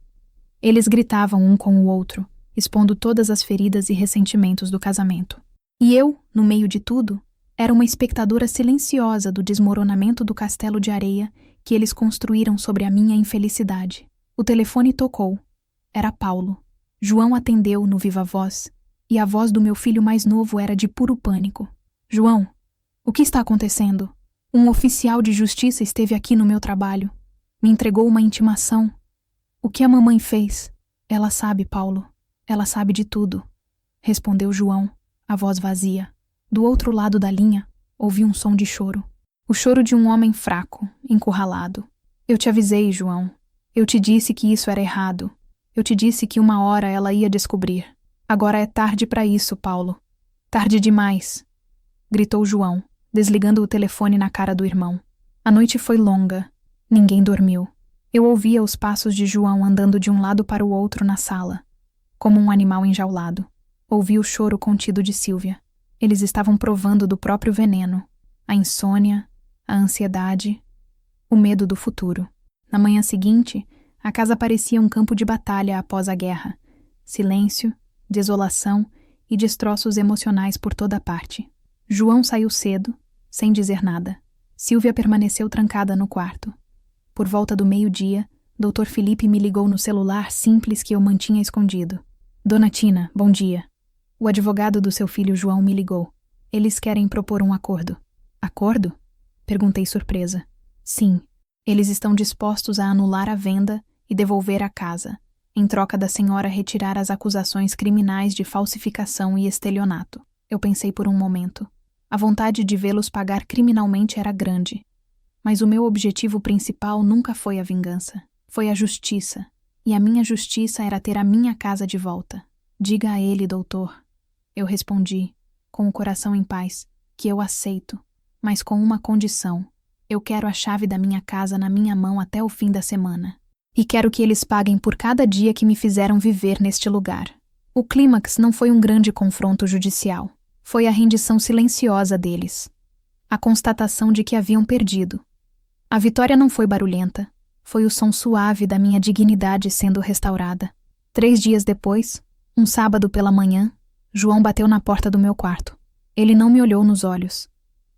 Eles gritavam um com o outro, expondo todas as feridas e ressentimentos do casamento. E eu, no meio de tudo, era uma espectadora silenciosa do desmoronamento do castelo de areia que eles construíram sobre a minha infelicidade. O telefone tocou. Era Paulo. João atendeu no viva voz, e a voz do meu filho mais novo era de puro pânico. "João, o que está acontecendo? Um oficial de justiça esteve aqui no meu trabalho. Me entregou uma intimação. O que a mamãe fez?" "Ela sabe, Paulo. Ela sabe de tudo", respondeu João, a voz vazia. Do outro lado da linha, ouvi um som de choro. O choro de um homem fraco, encurralado. "Eu te avisei, João. Eu te disse que isso era errado. Eu te disse que uma hora ela ia descobrir. Agora é tarde para isso, Paulo. Tarde demais", gritou João, desligando o telefone na cara do irmão. A noite foi longa. Ninguém dormiu. Eu ouvia os passos de João andando de um lado para o outro na sala, como um animal enjaulado. Ouvi o choro contido de Sílvia. Eles estavam provando do próprio veneno. A insônia, a ansiedade, o medo do futuro. Na manhã seguinte, a casa parecia um campo de batalha após a guerra. Silêncio, desolação e destroços emocionais por toda parte. João saiu cedo, sem dizer nada. Sílvia permaneceu trancada no quarto. Por volta do meio-dia, Dr. Felipe me ligou no celular simples que eu mantinha escondido. "Dona Tina, bom dia. O advogado do seu filho João me ligou. Eles querem propor um acordo." "Acordo?" perguntei surpresa. "Sim. Eles estão dispostos a anular a venda e devolver a casa, em troca da senhora retirar as acusações criminais de falsificação e estelionato." Eu pensei por um momento. A vontade de vê-los pagar criminalmente era grande. Mas o meu objetivo principal nunca foi a vingança. Foi a justiça. E a minha justiça era ter a minha casa de volta. Diga a ele, doutor. Eu respondi, com o coração em paz, que eu aceito, mas com uma condição. Eu quero a chave da minha casa na minha mão até o fim da semana. E quero que eles paguem por cada dia que me fizeram viver neste lugar. O clímax não foi um grande confronto judicial. Foi a rendição silenciosa deles. A constatação de que haviam perdido. A vitória não foi barulhenta. Foi o som suave da minha dignidade sendo restaurada. 3 dias depois, um sábado pela manhã, João bateu na porta do meu quarto. Ele não me olhou nos olhos.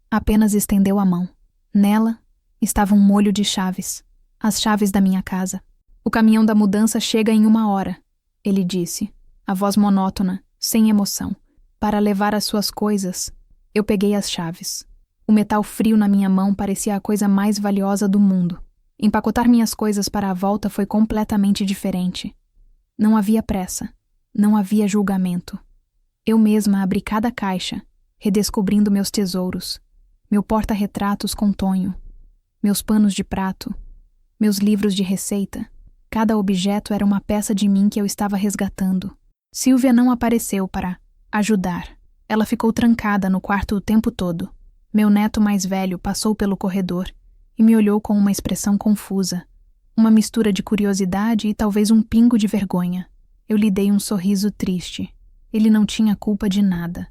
Apenas estendeu a mão. Nela estava um molho de chaves. As chaves da minha casa. O caminhão da mudança chega em 1 hora, ele disse, a voz monótona, sem emoção. Para levar as suas coisas, eu peguei as chaves. O metal frio na minha mão parecia a coisa mais valiosa do mundo. Empacotar minhas coisas para a volta foi completamente diferente. Não havia pressa. Não havia julgamento. Eu mesma abri cada caixa, redescobrindo meus tesouros. Meu porta-retratos com Tonho. Meus panos de prato. Meus livros de receita. Cada objeto era uma peça de mim que eu estava resgatando. Silvia não apareceu para ajudar. Ela ficou trancada no quarto o tempo todo. Meu neto mais velho passou pelo corredor e me olhou com uma expressão confusa. Uma mistura de curiosidade e talvez um pingo de vergonha. Eu lhe dei um sorriso triste. Ele não tinha culpa de nada.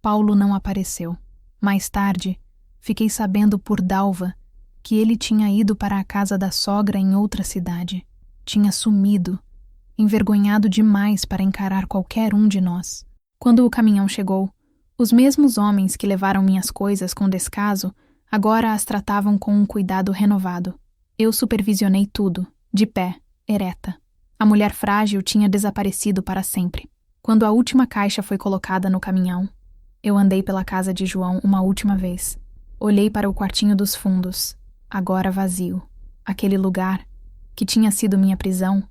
Paulo não apareceu. Mais tarde, fiquei sabendo por Dalva que ele tinha ido para a casa da sogra em outra cidade. Tinha sumido, envergonhado demais para encarar qualquer um de nós. Quando o caminhão chegou, os mesmos homens que levaram minhas coisas com descaso agora as tratavam com um cuidado renovado. Eu supervisionei tudo, de pé, ereta. A mulher frágil tinha desaparecido para sempre. Quando a última caixa foi colocada no caminhão, eu andei pela casa de João uma última vez. Olhei para o quartinho dos fundos, agora vazio. Aquele lugar, que tinha sido minha prisão,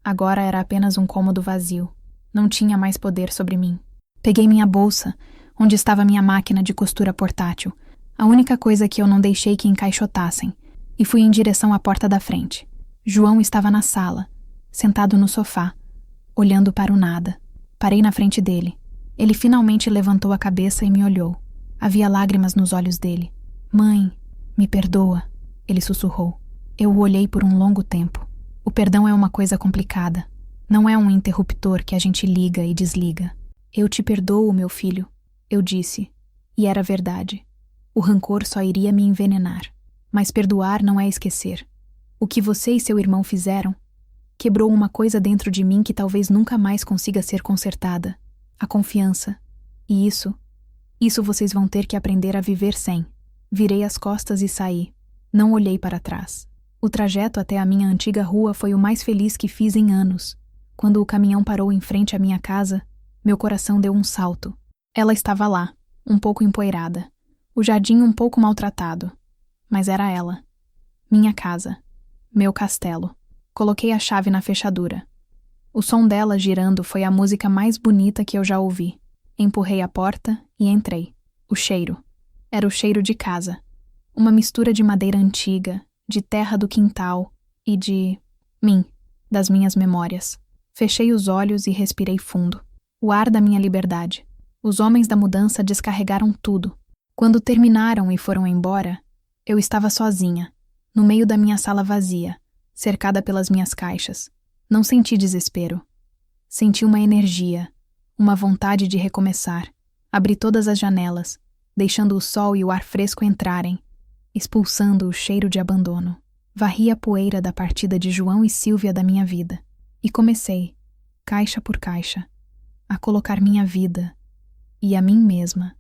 agora era apenas um cômodo vazio. Não tinha mais poder sobre mim. Peguei minha bolsa, onde estava minha máquina de costura portátil, a única coisa que eu não deixei que encaixotassem, e fui em direção à porta da frente. João estava na sala, sentado no sofá, olhando para o nada. Parei na frente dele. Ele finalmente levantou a cabeça e me olhou. Havia lágrimas nos olhos dele. Mãe, me perdoa, ele sussurrou. Eu o olhei por um longo tempo. O perdão é uma coisa complicada. Não é um interruptor que a gente liga e desliga. Eu te perdoo, meu filho, eu disse. E era verdade. O rancor só iria me envenenar. Mas perdoar não é esquecer. O que você e seu irmão fizeram quebrou uma coisa dentro de mim que talvez nunca mais consiga ser consertada. A confiança. E isso vocês vão ter que aprender a viver sem. Virei as costas e saí. Não olhei para trás. O trajeto até a minha antiga rua foi o mais feliz que fiz em anos. Quando o caminhão parou em frente à minha casa, meu coração deu um salto. Ela estava lá, um pouco empoeirada. O jardim um pouco maltratado. Mas era ela. Minha casa. Meu castelo. Coloquei a chave na fechadura. O som dela girando foi a música mais bonita que eu já ouvi. Empurrei a porta e entrei. O cheiro. Era o cheiro de casa. Uma mistura de madeira antiga, de terra do quintal e de mim, das minhas memórias. Fechei os olhos e respirei fundo. O ar da minha liberdade. Os homens da mudança descarregaram tudo. Quando terminaram e foram embora, eu estava sozinha, no meio da minha sala vazia, cercada pelas minhas caixas. Não senti desespero. Senti uma energia, uma vontade de recomeçar. Abri todas as janelas, deixando o sol e o ar fresco entrarem, expulsando o cheiro de abandono. Varri a poeira da partida de João e Silvia da minha vida. E comecei, caixa por caixa, a colocar minha vida e a mim mesma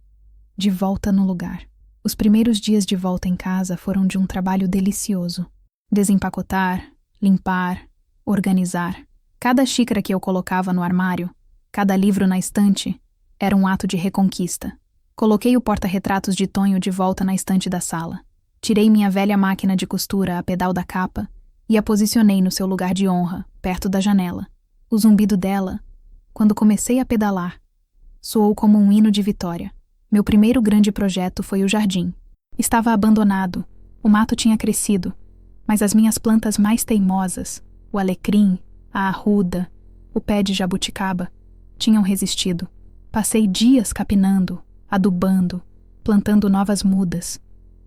de volta no lugar. Os primeiros dias de volta em casa foram de um trabalho delicioso. Desempacotar, limpar, organizar. Cada xícara que eu colocava no armário, cada livro na estante, era um ato de reconquista. Coloquei o porta-retratos de Tonho de volta na estante da sala. Tirei minha velha máquina de costura a pedal da capa e a posicionei no seu lugar de honra, perto da janela. O zumbido dela, quando comecei a pedalar, Soou como um hino de vitória. Meu primeiro grande projeto foi o jardim. Estava abandonado, o mato tinha crescido, mas as minhas plantas mais teimosas, o alecrim, a arruda, o pé de jabuticaba, tinham resistido. Passei dias capinando, adubando, plantando novas mudas.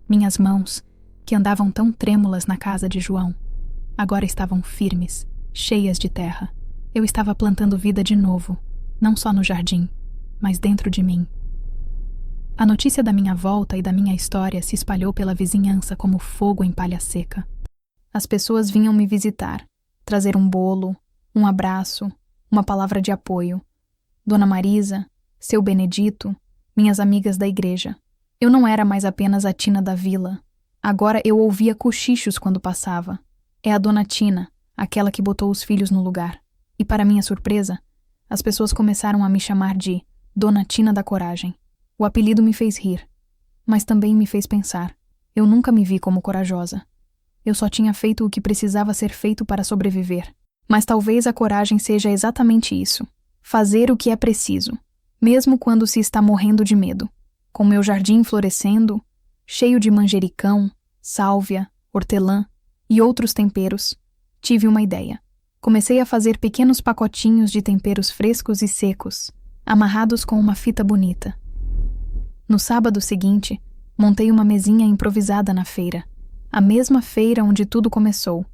Minhas mãos, que andavam tão trêmulas na casa de João, agora estavam firmes, cheias de terra. Eu estava plantando vida de novo, não só no jardim, mas dentro de mim. A notícia da minha volta e da minha história se espalhou pela vizinhança como fogo em palha seca. As pessoas vinham me visitar, trazer um bolo, um abraço, uma palavra de apoio. Dona Marisa, seu Benedito, minhas amigas da igreja. Eu não era mais apenas a Tina da vila. Agora eu ouvia cochichos quando passava. É a Dona Tina, aquela que botou os filhos no lugar. E para minha surpresa, as pessoas começaram a me chamar de Dona Tina da Coragem. O apelido me fez rir, mas também me fez pensar. Eu nunca me vi como corajosa. Eu só tinha feito o que precisava ser feito para sobreviver. Mas talvez a coragem seja exatamente isso. Fazer o que é preciso, mesmo quando se está morrendo de medo. Com meu jardim florescendo, cheio de manjericão, sálvia, hortelã e outros temperos, tive uma ideia. Comecei a fazer pequenos pacotinhos de temperos frescos e secos, amarrados com uma fita bonita. No sábado seguinte, montei uma mesinha improvisada na feira, a mesma feira onde tudo começou.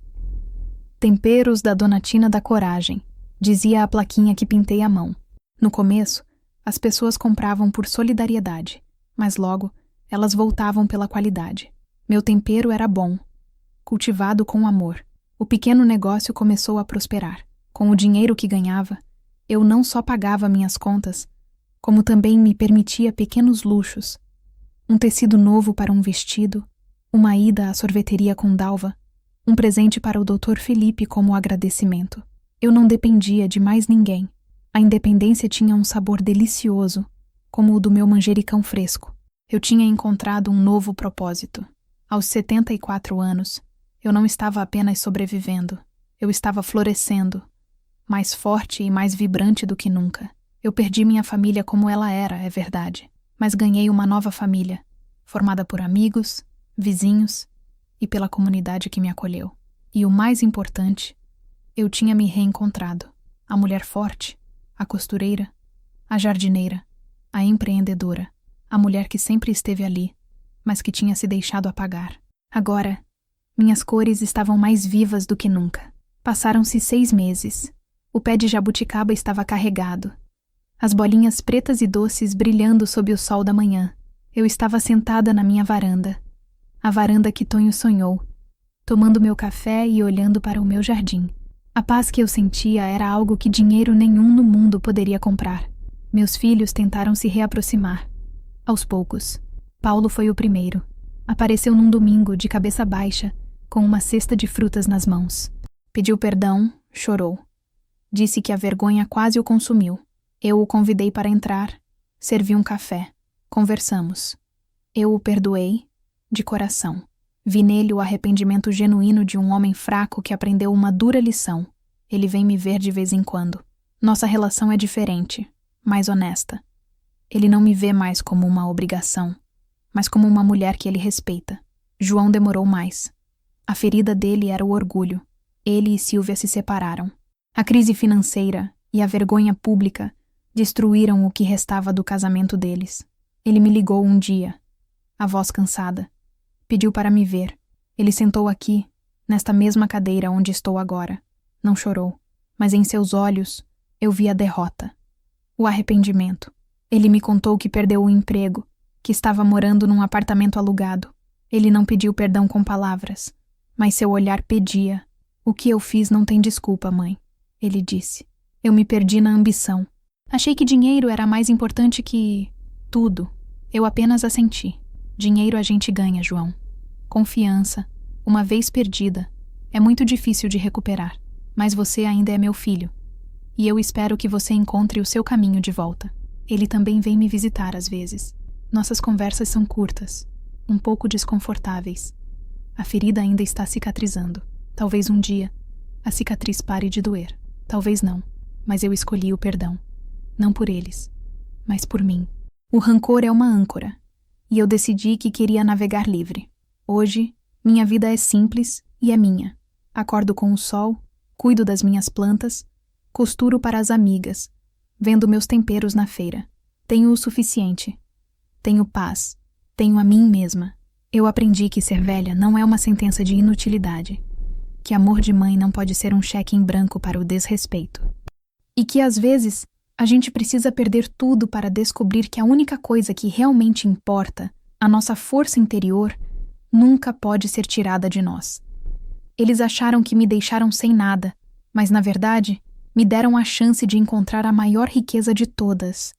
Temperos da Dona Tina da Coragem, dizia a plaquinha que pintei à mão. No começo, as pessoas compravam por solidariedade, mas logo elas voltavam pela qualidade. Meu tempero era bom, cultivado com amor. O pequeno negócio começou a prosperar. Com o dinheiro que ganhava, eu não só pagava minhas contas, como também me permitia pequenos luxos. Um tecido novo para um vestido, uma ida à sorveteria com Dalva, um presente para o Dr. Felipe como agradecimento. Eu não dependia de mais ninguém. A independência tinha um sabor delicioso, como o do meu manjericão fresco. Eu tinha encontrado um novo propósito. Aos 74 anos, eu não estava apenas sobrevivendo, eu estava florescendo, mais forte e mais vibrante do que nunca. Eu perdi minha família como ela era, é verdade, mas ganhei uma nova família, formada por amigos, vizinhos e pela comunidade que me acolheu. E o mais importante, eu tinha me reencontrado. A mulher forte, a costureira, a jardineira, a empreendedora, a mulher que sempre esteve ali, mas que tinha se deixado apagar. Agora, minhas cores estavam mais vivas do que nunca. Passaram-se 6 meses. O pé de jabuticaba estava carregado. As bolinhas pretas e doces brilhando sob o sol da manhã. Eu estava sentada na minha varanda. A varanda que Tonho sonhou, tomando meu café e olhando para o meu jardim. A paz que eu sentia era algo que dinheiro nenhum no mundo poderia comprar. Meus filhos tentaram se reaproximar. Aos poucos. Paulo foi o primeiro. Apareceu num domingo, de cabeça baixa, com uma cesta de frutas nas mãos. Pediu perdão, chorou. Disse que a vergonha quase o consumiu. Eu o convidei para entrar, servi um café. Conversamos. Eu o perdoei, de coração. Vi nele o arrependimento genuíno de um homem fraco que aprendeu uma dura lição. Ele vem me ver de vez em quando. Nossa relação é diferente, mais honesta. Ele não me vê mais como uma obrigação, mas como uma mulher que ele respeita. João demorou mais. A ferida dele era o orgulho. Ele e Silvia se separaram. A crise financeira e a vergonha pública destruíram o que restava do casamento deles. Ele me ligou um dia, a voz cansada. Pediu para me ver. Ele sentou aqui, nesta mesma cadeira onde estou agora. Não chorou, mas em seus olhos eu vi a derrota, o arrependimento. Ele me contou que perdeu o emprego, que estava morando num apartamento alugado. Ele não pediu perdão com palavras, mas seu olhar pedia. O que eu fiz não tem desculpa, mãe, ele disse. Eu me perdi na ambição. Achei que dinheiro era mais importante que tudo. Eu apenas assenti. Dinheiro a gente ganha, João. Confiança, uma vez perdida, é muito difícil de recuperar, mas você ainda é meu filho. E eu espero que você encontre o seu caminho de volta. Ele também vem me visitar às vezes. Nossas conversas são curtas, um pouco desconfortáveis. A ferida ainda está cicatrizando. Talvez um dia a cicatriz pare de doer. Talvez não, mas eu escolhi o perdão. Não por eles, mas por mim. O rancor é uma âncora, e eu decidi que queria navegar livre. Hoje, minha vida é simples e é minha. Acordo com o sol, cuido das minhas plantas, costuro para as amigas, vendo meus temperos na feira. Tenho o suficiente. Tenho paz. Tenho a mim mesma. Eu aprendi que ser velha não é uma sentença de inutilidade, que amor de mãe não pode ser um cheque em branco para o desrespeito. E que, às vezes, a gente precisa perder tudo para descobrir que a única coisa que realmente importa, a nossa força interior, nunca pode ser tirada de nós. Eles acharam que me deixaram sem nada, mas, na verdade, me deram a chance de encontrar a maior riqueza de todas,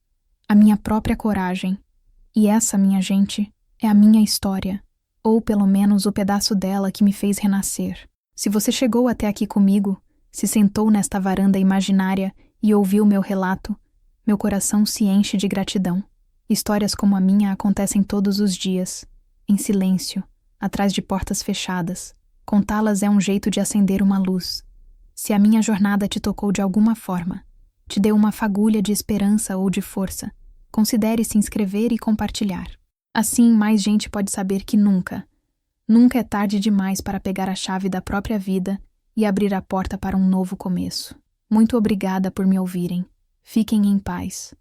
a minha própria coragem. E essa, minha gente, é a minha história, ou pelo menos o pedaço dela que me fez renascer. Se você chegou até aqui comigo, se sentou nesta varanda imaginária e ouviu meu relato, meu coração se enche de gratidão. Histórias como a minha acontecem todos os dias, em silêncio, atrás de portas fechadas. Contá-las é um jeito de acender uma luz. Se a minha jornada te tocou de alguma forma, te deu uma fagulha de esperança ou de força, considere se inscrever e compartilhar. Assim, mais gente pode saber que nunca é tarde demais para pegar a chave da própria vida e abrir a porta para um novo começo. Muito obrigada por me ouvirem. Fiquem em paz.